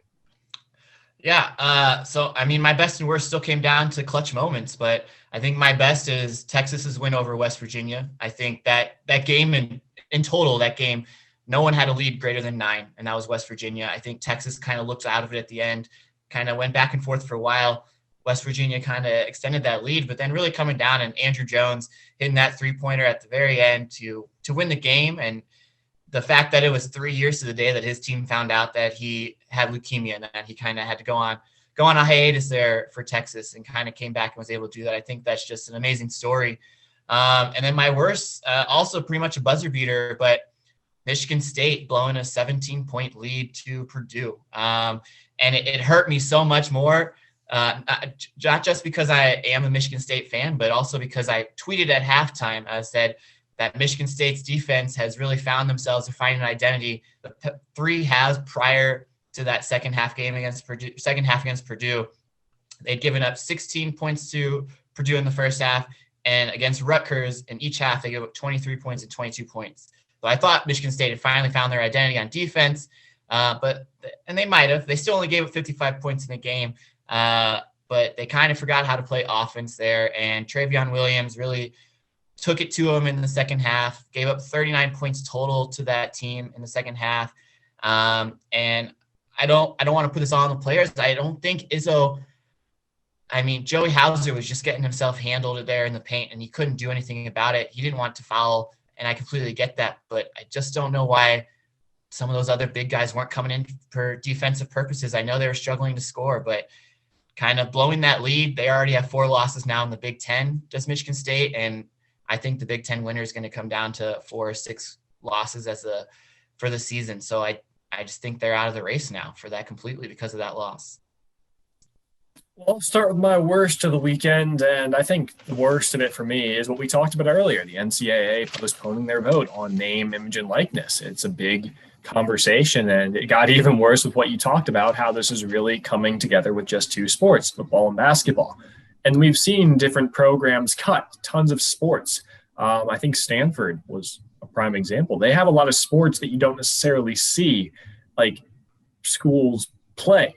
Yeah. So, I mean, my best and worst still came down to clutch moments, but I think my best is Texas's win over West Virginia. I think that game in total, that game, no one had a lead greater than 9, and that was West Virginia. I think Texas kind of looked out of it at the end, kind of went back and forth for a while. West Virginia kind of extended that lead, but then really coming down and Andrew Jones hitting that 3-pointer at the very end to win the game. And the fact that it was 3 years to the day that his team found out that he had leukemia and that he kind of had to go on a hiatus there for Texas and kind of came back and was able to do that. I think that's just an amazing story. And then my worst, also pretty much a buzzer beater, but Michigan State blowing a 17-point lead to Purdue. And it hurt me so much more, not just because I am a Michigan State fan, but also because I tweeted at halftime, I said that Michigan State's defense has really found themselves to find an identity. The 3 has prior to that second half against Purdue. They'd given up 16 points to Purdue in the first half, and against Rutgers in each half, they gave up 23 points and 22 points. So I thought Michigan State had finally found their identity on defense, and they might have. They still only gave up 55 points in the game, but they kind of forgot how to play offense there, and Travion Williams really took it to him in the second half, gave up 39 points total to that team in the second half. And I don't want to put this all on the players. I don't think Joey Hauser was just getting himself handled there in the paint, and he couldn't do anything about it. He didn't want to foul, and I completely get that, but I just don't know why some of those other big guys weren't coming in for defensive purposes. I know they were struggling to score, but kind of blowing that lead. They already have 4 losses now in the Big Ten, just Michigan State, and I think the Big Ten winner is going to come down to 4 or 6 losses for the season. So I just think they're out of the race now for that completely because of that loss. Well, I'll start with my worst of the weekend, and I think the worst of it for me is what we talked about earlier, the NCAA postponing their vote on name, image, and likeness. It's a big conversation, and it got even worse with what you talked about, how this is really coming together with just 2 sports, football and basketball. And we've seen different programs cut tons of sports. I think Stanford was a prime example. They have a lot of sports that you don't necessarily see, like schools play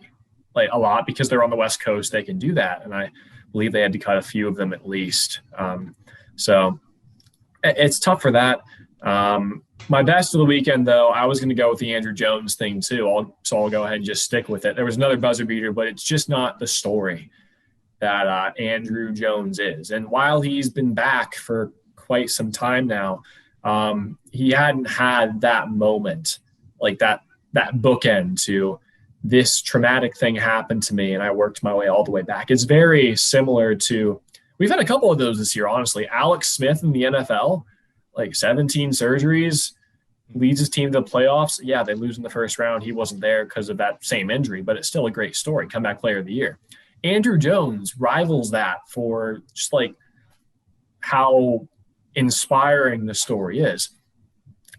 like a lot because they're on the West Coast. They can do that, and I believe they had to cut a few of them at least. So it's tough for that. My best of the weekend, though, I was going to go with the Andrew Jones thing too. So I'll go ahead and just stick with it. There was another buzzer beater, but it's just not the story that Andrew Jones is. And while he's been back for quite some time now, he hadn't had that moment, like that bookend to this traumatic thing happened to me and I worked my way all the way back. It's very similar to, we've had a couple of those this year, honestly. Alex Smith in the NFL, like 17 surgeries, leads his team to the playoffs. Yeah, they lose in the first round. He wasn't there because of that same injury, but it's still a great story. Comeback player of the year. Andrew Jones rivals that for just like how inspiring the story is.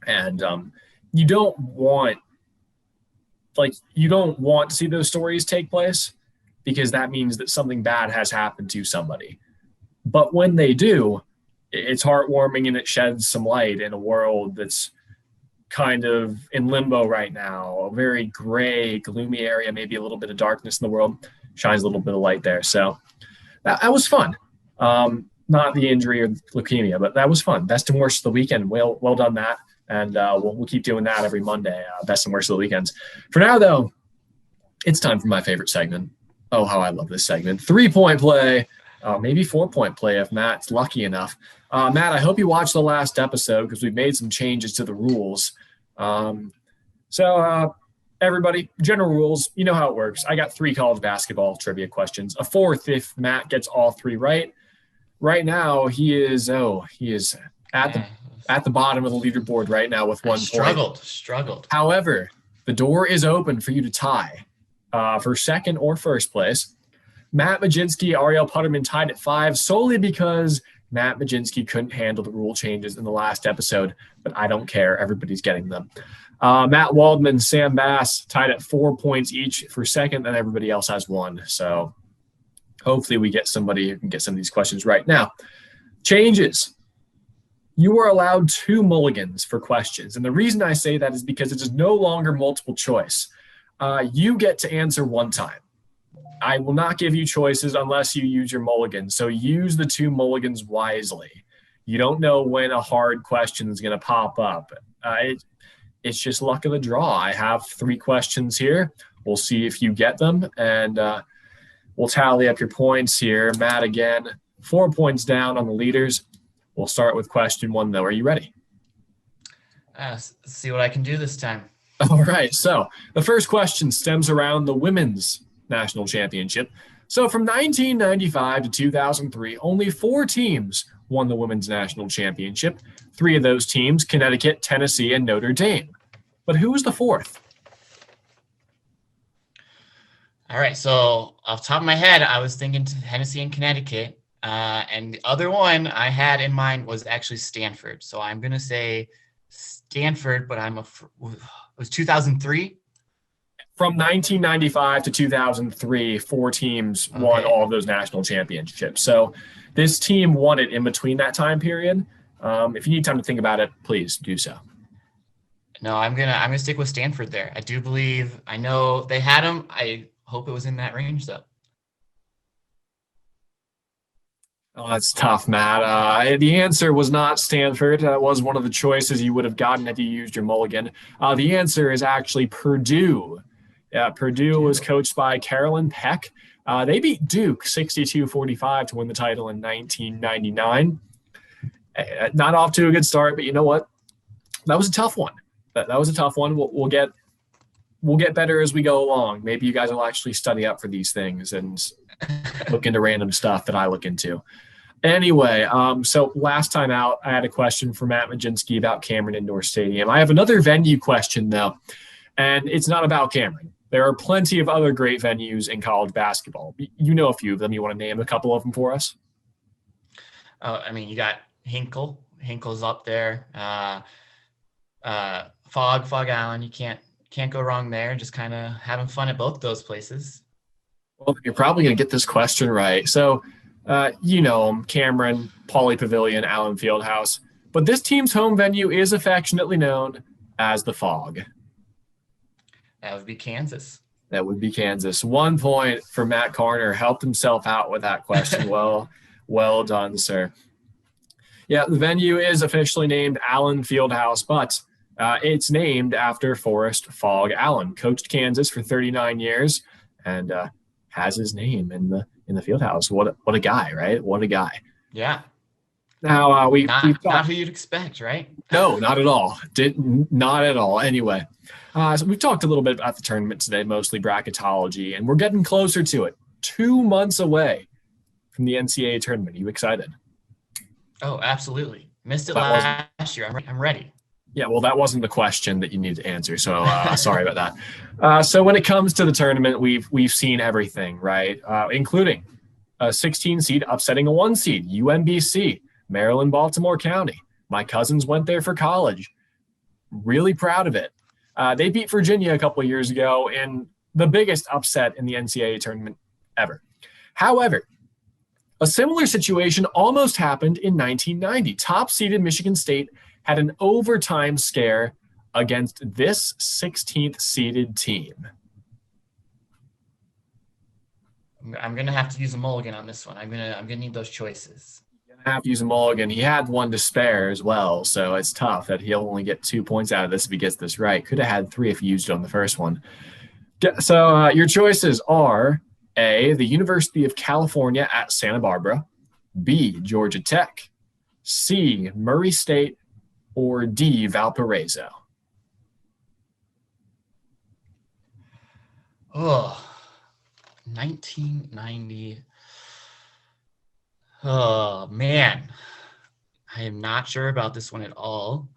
And you don't want to see those stories take place because that means that something bad has happened to somebody. But when they do, it's heartwarming and it sheds some light in a world that's kind of in limbo right now, a very gray, gloomy area, maybe a little bit of darkness in the world, shines a little bit of light there. So that was fun. Not the injury or leukemia, but that was fun. Best and worst of the weekend. Well done, Matt. And we'll keep doing that every Monday, best and worst of the weekends. For now, though, it's time for my favorite segment. Oh, how I love this segment. 3-point play, maybe 4-point play if Matt's lucky enough. Matt, I hope you watched the last episode because we've made some changes to the rules. So everybody, general rules, you know how it works. I got 3 college basketball trivia questions, a 4th if Matt gets all 3 right. Right now, he is at the bottom of the leaderboard right now with 1 point. Struggled. However, the door is open for you to tie for second or first place. Mat Mlodzinski, Ariel Putterman tied at 5 solely because Mat Mlodzinski couldn't handle the rule changes in the last episode, but I don't care. Everybody's getting them. Matt Waldman, Sam Bass tied at 4 points each for second, and everybody else has 1. So hopefully we get somebody who can get some of these questions right. Now, changes. You are allowed 2 mulligans for questions. And the reason I say that is because it is no longer multiple choice. You get to answer 1 time. I will not give you choices unless you use your mulligan. So use the 2 mulligans wisely. You don't know when a hard question is going to pop up. It's just luck of the draw. I have 3 questions here. We'll see if you get them, and we'll tally up your points here. Matt, again, 4 points down on the leaders. We'll start with question 1, though. Are you ready? Let's see what I can do this time. All right. So the first question stems around the women's national championship. So from 1995 to 2003, only 4 teams won the women's national championship. 3 of those teams, Connecticut, Tennessee, and Notre Dame. But who was the 4th? All right. So off the top of my head, I was thinking Tennessee and Connecticut. And the other one I had in mind was actually Stanford. So I'm going to say Stanford, but it was 2003. From 1995 to 2003, 4 teams won all of those national championships. So this team won it in between that time period. If you need time to think about it, please do so. No, I'm gonna stick with Stanford there. I do believe I know they had them. I hope it was in that range though. Oh, that's tough, Matt. The answer was not Stanford. That was one of the choices you would have gotten had you used your mulligan. The answer is actually Purdue. Purdue was coached by Carolyn Peck. They beat Duke 62-45 to win the title in 1999. Not off to a good start, but you know what? That was a tough one. That was a tough one. We'll get better as we go along. Maybe you guys will actually study up for these things and look into random stuff that I look into. Anyway, so last time out, I had a question for Mat Mlodzinski about Cameron Indoor Stadium. I have another venue question, though, and it's not about Cameron. There are plenty of other great venues in college basketball. You know a few of them. You want to name a couple of them for us? I mean, you got Hinkle. Hinkle's up there. Fog Allen. You can't go wrong there. Just kind of having fun at both those places. Well, you're probably going to get this question right. So, you know them, Cameron, Pauley Pavilion, Allen Fieldhouse. But this team's home venue is affectionately known as the Fog. That would be Kansas. That would be Kansas. 1 point for Matt Karner. Helped himself out with that question. Well done, sir. Yeah, the venue is officially named Allen Fieldhouse, but it's named after Forrest Fog Allen. Coached Kansas for 39 years and has his name in the Fieldhouse. What a guy, right? What a guy. Yeah. Now not who you'd expect, right? No, not at all. Not at all. Anyway, so we've talked a little bit about the tournament today, mostly bracketology, and we're getting closer to it. 2 months away from the NCAA tournament. Are you excited? Oh, absolutely. Missed it last year. I'm ready. Yeah, well, that wasn't the question that you needed to answer, so sorry about that. So when it comes to the tournament, we've seen everything, right? Including a 16 seed upsetting a 1 seed, UMBC, Maryland, Baltimore County. My cousins went there for college. Really proud of it. They beat Virginia a couple of years ago in the biggest upset in the NCAA tournament ever. However, A similar situation almost happened in 1990. Top-seeded Michigan State had an overtime scare against this 16th seeded team. I'm gonna have to use a mulligan on this one. I'm gonna need those choices. Have to use a mulligan. He had one to spare as well, so it's tough that he'll only get 2 points out of this if he gets this right. Could have had 3 if he used it on the first one. So your choices are A, the University of California at Santa Barbara, B, Georgia Tech, C, Murray State, or D, Valparaiso. Oh, 1990. Oh, man. I am not sure about this one at all.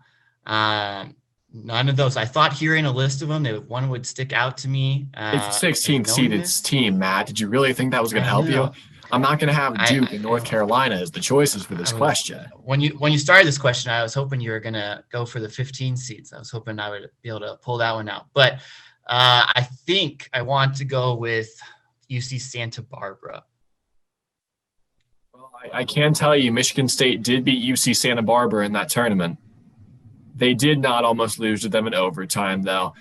None of those. I thought hearing a list of them, that one would stick out to me. It's the 16th seeded team, Matt. Did you really think that was going to help you? I'm not going to have Duke and North Carolina as the choices for this question. When you started this question, I was hoping you were going to go for the 15 seeds. I was hoping I would be able to pull that one out. But I think I want to go with UC Santa Barbara. Well, I can tell you Michigan State did beat UC Santa Barbara in that tournament. They did not almost lose to them in overtime, though.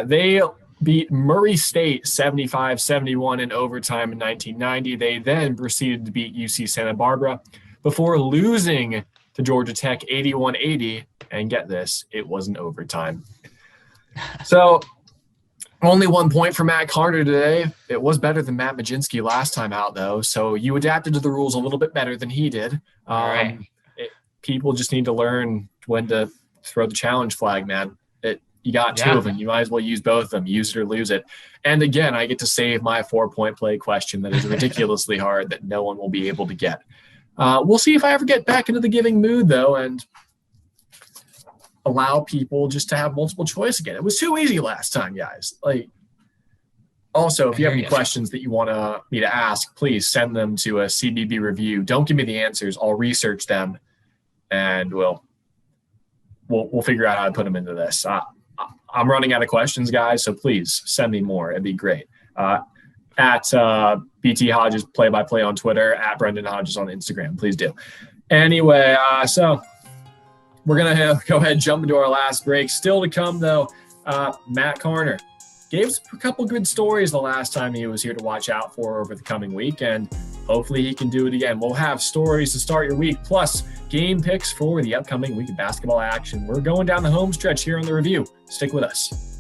They beat Murray State 75-71 in overtime in 1990. They then proceeded to beat UC Santa Barbara before losing to Georgia Tech 81-80. And get this, it wasn't overtime. So only 1 point for Matt Karner today. It was better than Mat Mlodzinski last time out, though. So you adapted to the rules a little bit better than he did. All right. People just need to learn when to throw the challenge flag, man. You got 2 of them. You might as well use both of them. Use it or lose it. And again, I get to save my 4-point play question that is ridiculously hard that no one will be able to get. We'll see if I ever get back into the giving mood, though, and allow people just to have multiple choice again. It was too easy last time, guys. Also, if you have any questions that you want me to ask, please send them to a CBB review. Don't give me the answers. I'll research them, and we'll figure out how to put them into this. I'm running out of questions, guys, so please send me more. It'd be great. At BT Hodges play-by-play on Twitter, at Brendon Hodges on Instagram. Please do. Anyway, so we're going to go ahead and jump into our last break. Still to come, though, Matt Karner gave us a couple good stories the last time he was here to watch out for over the coming week, and hopefully he can do it again. We'll have stories to start your week, plus game picks for the upcoming week of basketball action. We're going down the home stretch here on the review. Stick with us.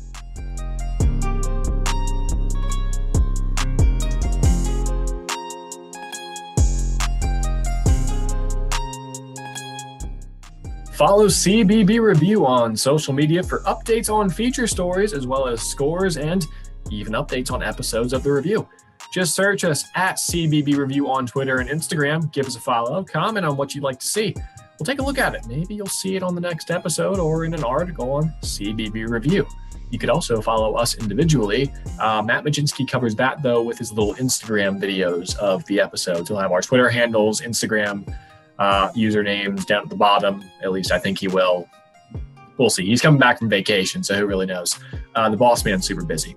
Follow CBB Review on social media for updates on feature stories, as well as scores and even updates on episodes of the review. Just search us at CBB Review on Twitter and Instagram. Give us a follow, comment on what you'd like to see. We'll take a look at it. Maybe you'll see it on the next episode or in an article on CBB Review. You could also follow us individually. Mat Mlodzinski covers that, though, with his little Instagram videos of the episodes. He'll have our Twitter handles, Instagram usernames down at the bottom. At least I think he will. We'll see. He's coming back from vacation, so who really knows? The boss man's super busy.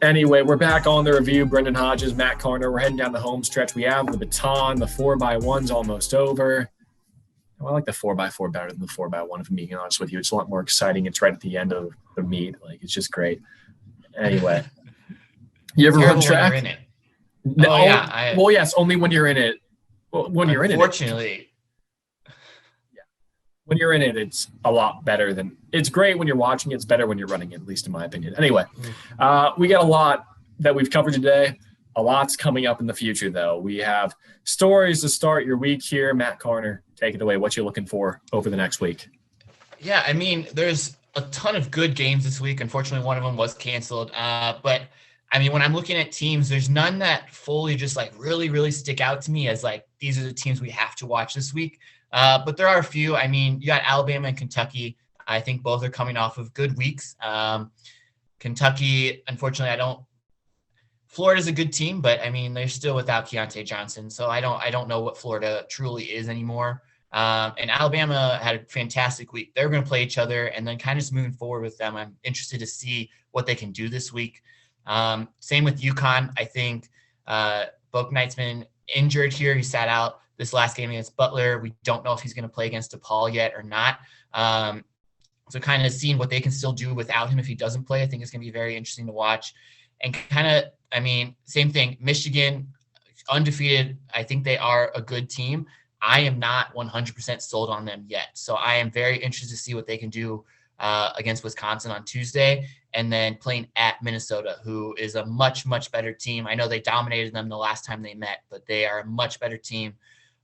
Anyway, we're back on the review. Brendon Hodges, Matt Karner. We're heading down the home stretch. We have the baton. The 4x1's almost over. I like the 4x4 better than the 4x1, if I'm being honest with you. It's a lot more exciting. It's right at the end of the meet. It's just great. Anyway. You ever run track? When you're in it. No, well, yes, only when you're in it. Well, when you're in it. Unfortunately. Yeah. When you're in it, it's a lot better than – it's great when you're watching it. It's better when you're running it, at least in my opinion. Anyway, we got a lot that we've covered today. A lot's coming up in the future, though. We have stories to start your week here. Matt Karner, take it away. What you looking for over the next week? Yeah, I mean, there's a ton of good games this week. Unfortunately, one of them was canceled. But, I mean, when I'm looking at teams, there's none that fully just, really, really stick out to me as, these are the teams we have to watch this week. But there are a few. I mean, you got Alabama and Kentucky. I think both are coming off of good weeks. Kentucky, unfortunately, Florida's a good team, but I mean, they're still without Keontae Johnson. So I don't know what Florida truly is anymore. And Alabama had a fantastic week. They're going to play each other, and then kind of just moving forward with them. I'm interested to see what they can do this week. Same with UConn. I think Bo Knightsman injured here. He sat out this last game against Butler. We don't know if he's going to play against DePaul yet or not. So kind of seeing what they can still do without him if he doesn't play, I think is going to be very interesting to watch. And kind of, I mean, same thing. Michigan, undefeated. I think they are a good team. I am not 100% sold on them yet. So I am very interested to see what they can do against Wisconsin on Tuesday, and then playing at Minnesota, who is a much, much better team. I know they dominated them the last time they met, but they are a much better team.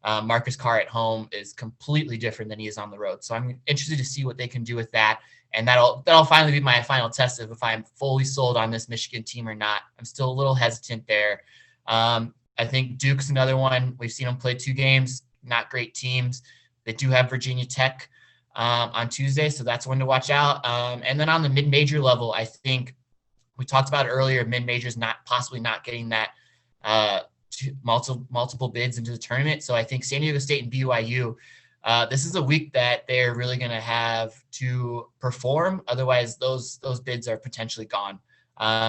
Marcus Carr at home is completely different than he is on the road. So I'm interested to see what they can do with that. And that'll finally be my final test of if I'm fully sold on this Michigan team or not. I'm still a little hesitant there. I think Duke's another one. We've seen them play 2 games, not great teams. They do have Virginia Tech on Tuesday, so that's one to watch out. And then on the mid-major level, I think we talked about earlier, mid-majors possibly not getting that multiple bids into the tournament. So I think San Diego State and BYU, this is a week that they're really going to have to perform. Otherwise, those bids are potentially gone.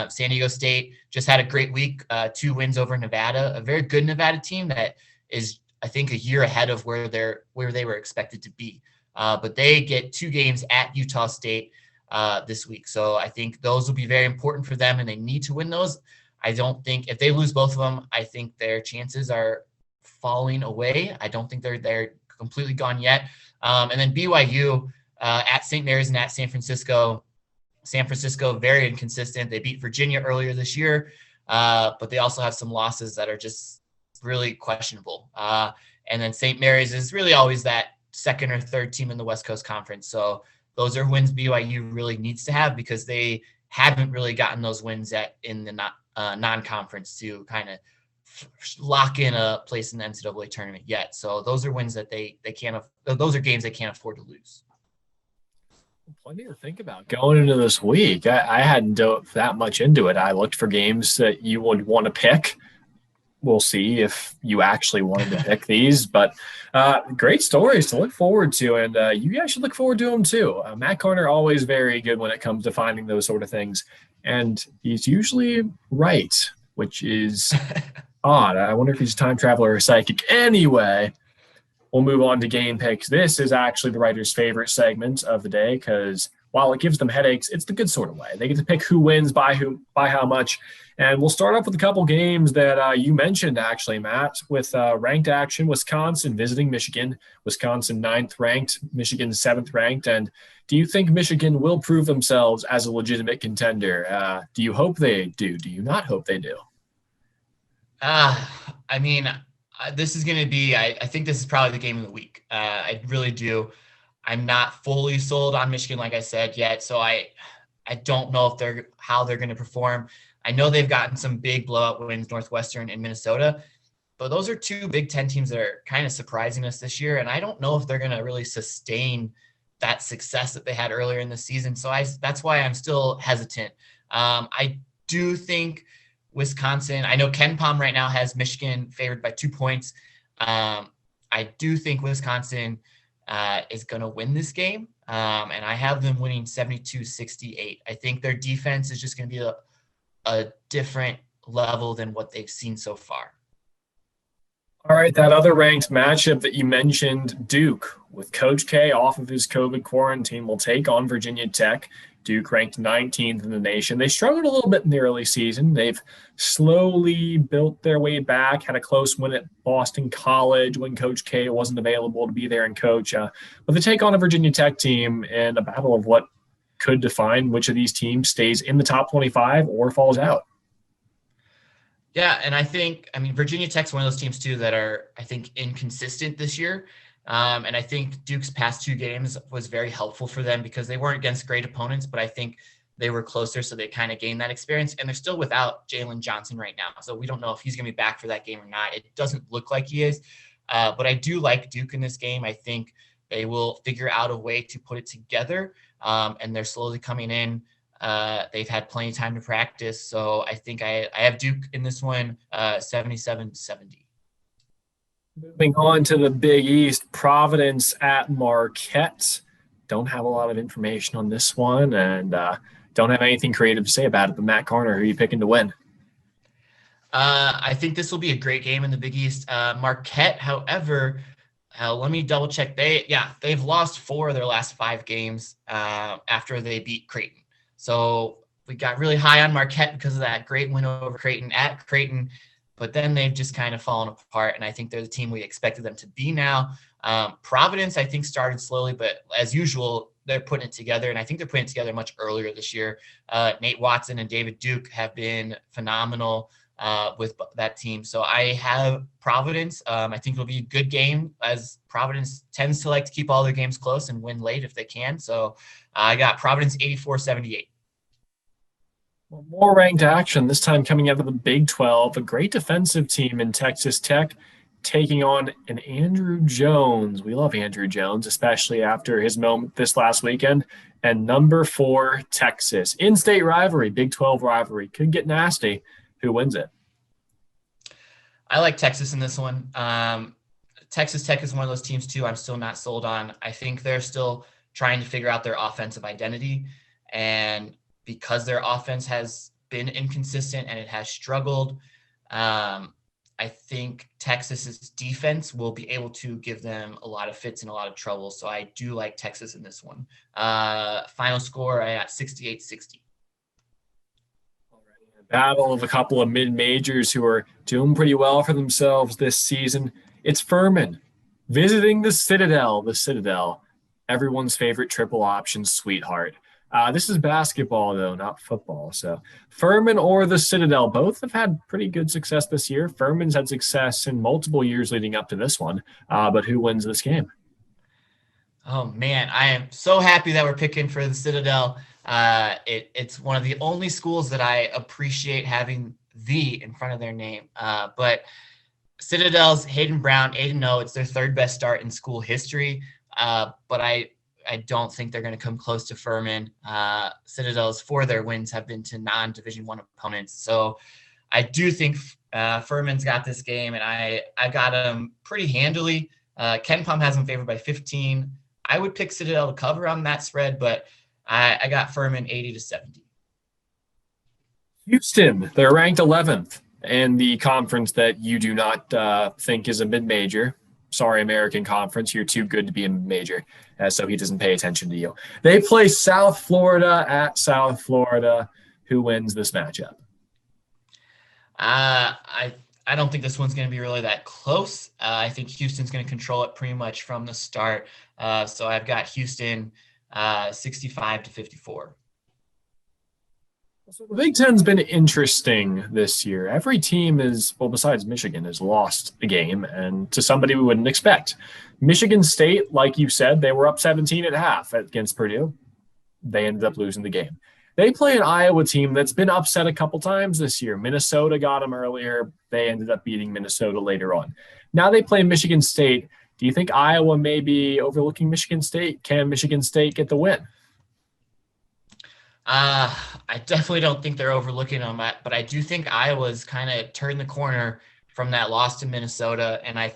San Diego State just had a great week, 2 wins over Nevada, a very good Nevada team that is, I think, a year ahead of where they were expected to be. But they get 2 games at Utah State this week. So I think those will be very important for them, and they need to win those. I don't think if they lose both of them, I think their chances are falling away. I don't think they're completely gone yet. And then BYU at St. Mary's and at San Francisco. San Francisco, very inconsistent. They beat Virginia earlier this year, but they also have some losses that are just really questionable. And then St. Mary's is really always that second or third team in the West Coast Conference. So those are wins BYU really needs to have, because they haven't really gotten those wins in the non-conference to kind of lock in a place in the NCAA tournament yet. So those are wins that they can't. Those are games they can't afford to lose. Plenty to think about going into this week. I hadn't dove that much into it. I looked for games that you would want to pick. We'll see if you actually wanted to pick these, but great stories to look forward to, and you guys should look forward to them too. Matt Karner, always very good when it comes to finding those sort of things, and he's usually right, which is odd. I wonder if he's a time traveler or a psychic. Anyway, we'll move on to game picks. This is actually the writer's favorite segment of the day, because while it gives them headaches, it's the good sort of way. They get to pick who wins by how much. And we'll start off with a couple games that you mentioned, actually, Matt, with ranked action. Wisconsin visiting Michigan. Wisconsin 9th ranked, Michigan 7th ranked. And do you think Michigan will prove themselves as a legitimate contender? Do you hope they do? Do you not hope they do? I mean, this is going to be, I think this is probably the game of the week. I really do. I'm not fully sold on Michigan, like I said, yet. So I don't know how they're going to perform. I know they've gotten some big blowout wins, Northwestern and Minnesota, but those are 2 Big Ten teams that are kind of surprising us this year. And I don't know if they're going to really sustain that success that they had earlier in the season. So that's why I'm still hesitant. I do think Wisconsin, I know Ken Pom right now has Michigan favored by 2 points. I do think Wisconsin is going to win this game. And I have them winning 72-68. I think their defense is just going to be a different level than what they've seen so far. All right, that other ranked matchup that you mentioned, Duke, with Coach K off of his COVID quarantine, will take on Virginia Tech. Duke ranked 19th in the nation. They struggled a little bit in the early season. They've slowly built their way back, had a close win at Boston College when Coach K wasn't available to be there and coach. But they take on a Virginia Tech team in a battle of what could define which of these teams stays in the top 25 or falls out. Yeah, and I mean, Virginia Tech's one of those teams too that are, I think, inconsistent this year. And I think Duke's past 2 games was very helpful for them because they weren't against great opponents, but I think they were closer, so they kind of gained that experience. And they're still without Jalen Johnson right now, so we don't know if he's going to be back for that game or not. It doesn't look like he is, but I do like Duke in this game. I think they will figure out a way to put it together, and they're slowly coming in. They've had plenty of time to practice, so I think I have Duke in this one, 77-70. Moving on to the Big East, Providence at Marquette. Don't have a lot of information on this one, and don't have anything creative to say about it. But Matt Karner, who are you picking to win? I think this will be a great game in the Big East. Marquette, however, let me double check. They've lost 4 of their last 5 games after they beat Creighton. So we got really high on Marquette because of that great win over Creighton at Creighton, but then they've just kind of fallen apart, and I think they're the team we expected them to be now. Providence, I think, started slowly, but as usual, they're putting it together, and I think they're putting it together much earlier this year. Nate Watson and David Duke have been phenomenal with that team. So I have Providence. I think it'll be a good game, as Providence tends to like to keep all their games close and win late if they can. So I got Providence 84-78. Well, more ranked action, this time coming out of the Big 12. A great defensive team in Texas Tech taking on an Andrew Jones. We love Andrew Jones, especially after his moment this last weekend. And number 4, Texas. In-state rivalry, Big 12 rivalry. Could get nasty. Who wins it? I like Texas in this one. Texas Tech is one of those teams, too, I'm still not sold on. I think they're still trying to figure out their offensive identity. And because their offense has been inconsistent and it has struggled, I think Texas's defense will be able to give them a lot of fits and a lot of trouble. So I do like Texas in this one. Final score, I got 68-60. Battle of a couple of mid-majors who are doing pretty well for themselves this season. It's Furman visiting the Citadel. The Citadel, everyone's favorite triple option sweetheart. This is basketball, though, not football. So Furman or the Citadel, both have had pretty good success this year. Furman's had success in multiple years leading up to this one. But who wins this game? Oh, man, I am so happy that we're picking for the Citadel. It's one of the only schools that I appreciate having "the" in front of their name. But Citadel's Hayden Brown, 8-0. It's their 3rd best start in school history. But I don't think they're going to come close to Furman. Citadel's 4 of their wins have been to non-Division I opponents. So I do think Furman's got this game, and I got them pretty handily. Ken Pom has them favored by 15. I would pick Citadel to cover on that spread, but I got Furman 80-70. Houston, they're ranked 11th in the conference that you do not think is a mid-major. Sorry, American Conference, you're too good to be a major, so he doesn't pay attention to you. They play South Florida at South Florida. Who wins this matchup? I don't think this one's going to be really that close. I think Houston's going to control it pretty much from the start. So I've got Houston 65-54. So the Big Ten's been interesting this year. Every team besides Michigan, has lost a game, and to somebody we wouldn't expect. Michigan State, like you said, they were up 17 at half against Purdue. They ended up losing the game. They play an Iowa team that's been upset a couple times this year. Minnesota got them earlier. They ended up beating Minnesota later on. Now they play Michigan State. Do you think Iowa may be overlooking Michigan State? Can Michigan State get the win? I definitely don't think they're overlooking them, but I do think Iowa's kind of turned the corner from that loss to Minnesota, and I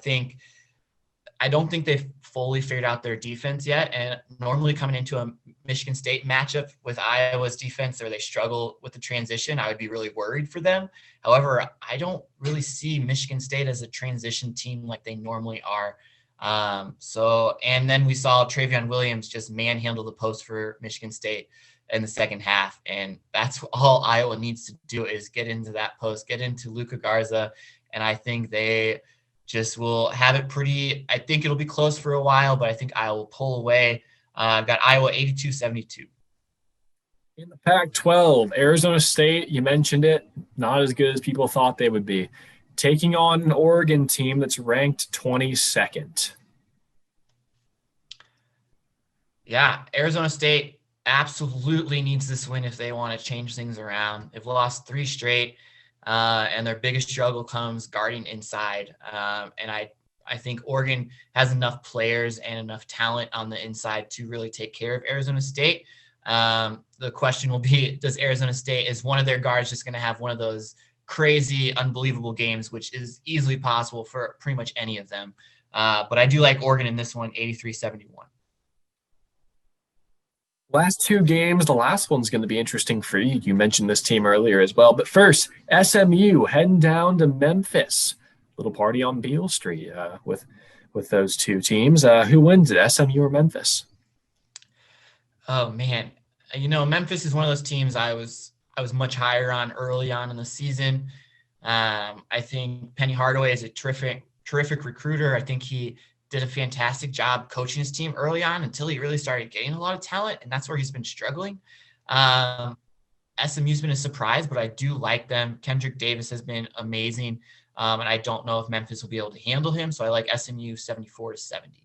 don't think they've fully figured out their defense yet. And normally coming into a Michigan State matchup with Iowa's defense, where they struggle with the transition, I would be really worried for them. However, I don't really see Michigan State as a transition team like they normally are. And then we saw Travion Williams just manhandle the post for Michigan State in the second half. And that's all Iowa needs to do, is get into that post, get into Luka Garza. And I think they just will have it pretty, I think it'll be close for a while, but I think Iowa will pull away. I've got Iowa 82-72. In the Pac-12, Arizona State, you mentioned it, not as good as people thought they would be. Taking on an Oregon team that's ranked 22nd. Yeah, Arizona State absolutely needs this win if they want to change things around. They've lost 3 straight, and their biggest struggle comes guarding inside. And I think Oregon has enough players and enough talent on the inside to really take care of Arizona State. The question will be, is one of their guards just going to have one of those crazy, unbelievable games, which is easily possible for pretty much any of them. But I do like Oregon in this one, 83-71. Last two games, the last one's going to be interesting for you. You mentioned this team earlier as well. But first, SMU heading down to Memphis. Little party on Beale Street with those two teams. Who wins it, SMU or Memphis? Oh man, Memphis is one of those teams I was much higher on early on in the season. I think Penny Hardaway is a terrific recruiter. I think he did a fantastic job coaching his team early on until he really started getting a lot of talent, and that's where he's been struggling. SMU's been a surprise, but I do like them. Kendrick Davis has been amazing, and I don't know if Memphis will be able to handle him, so I like SMU 74-70.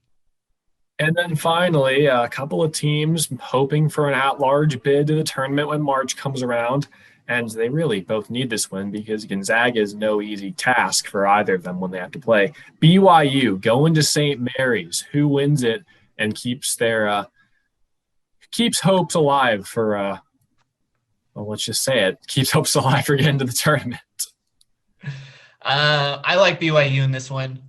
And then finally, a couple of teams hoping for an at-large bid to the tournament when March comes around. And they really both need this win because Gonzaga is no easy task for either of them when they have to play. BYU going to St. Mary's. Who wins it and keeps hopes alive for well, let's just say it, keeps hopes alive for getting to the tournament? I like BYU in this one.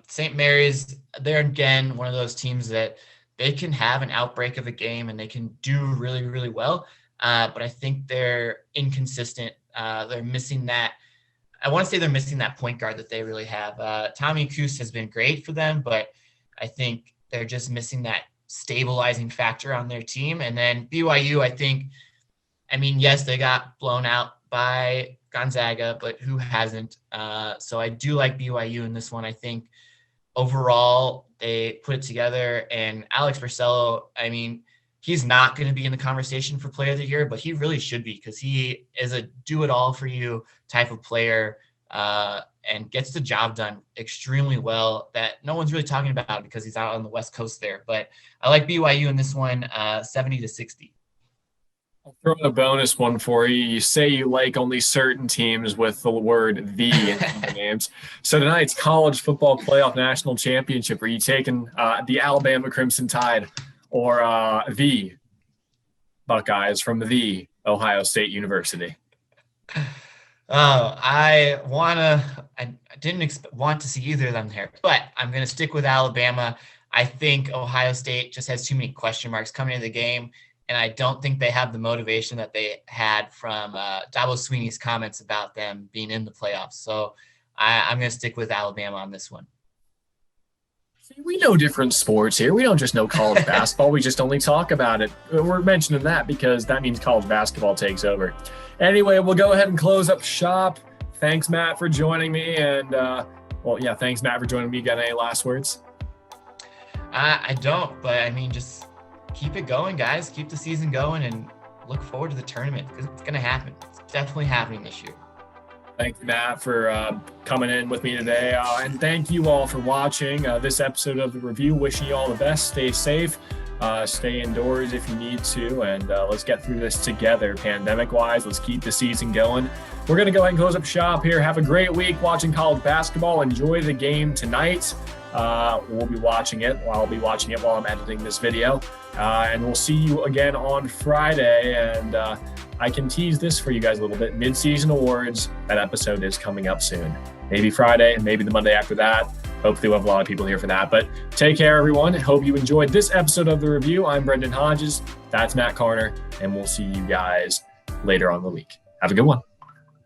St. Mary's, they're again one of those teams that they can have an outbreak of a game and they can do really, really well. But I think they're inconsistent. They're missing that. I want to say they're missing that point guard that they really have. Tommy Kuhs has been great for them, but I think they're just missing that stabilizing factor on their team. And then BYU, yes, they got blown out by Gonzaga, but who hasn't? So I do like BYU in this one. I think overall they put it together. And Alex Barcelo, he's not going to be in the conversation for player of the year, but he really should be because he is a do-it-all-for-you type of player and gets the job done extremely well that no one's really talking about because he's out on the West Coast there. But I like BYU in this one, 70-60. I'll throw in a bonus one for you. You say you like only certain teams with the word "the" in the names. So tonight's college football playoff national championship. Are you taking the Alabama Crimson Tide or the Buckeyes from the Ohio State University? I didn't want to see either of them there, but I'm going to stick with Alabama. I think Ohio State just has too many question marks coming into the game, and I don't think they have the motivation that they had from Dabo Swinney's comments about them being in the playoffs. So I'm going to stick with Alabama on this one. We know different sports here. We don't just know college basketball. We just only talk about it. We're mentioning that because that means college basketball takes over. Anyway, we'll go ahead and close up shop. Thanks, Matt, for joining me. And, thanks, Matt, for joining me. You got any last words? I don't, but just keep it going, guys. Keep the season going and look forward to the tournament because it's going to happen. It's definitely happening this year. Thank you, Matt, for coming in with me today. And thank you all for watching this episode of The Review. Wishing you all the best. Stay safe. Stay indoors if you need to. And let's get through this together, pandemic-wise. Let's keep the season going. We're going to go ahead and close up shop here. Have a great week watching college basketball. Enjoy the game tonight. We'll be watching it. I'll be watching it while I'm editing this video. And we'll see you again on Friday. And I can tease this for you guys a little bit. Mid-season awards, that episode is coming up soon. Maybe Friday, maybe the Monday after that. Hopefully we'll have a lot of people here for that. But take care, everyone. Hope you enjoyed this episode of The Review. I'm Brendon Hodges. That's Matt Karner. And we'll see you guys later on in the week. Have a good one.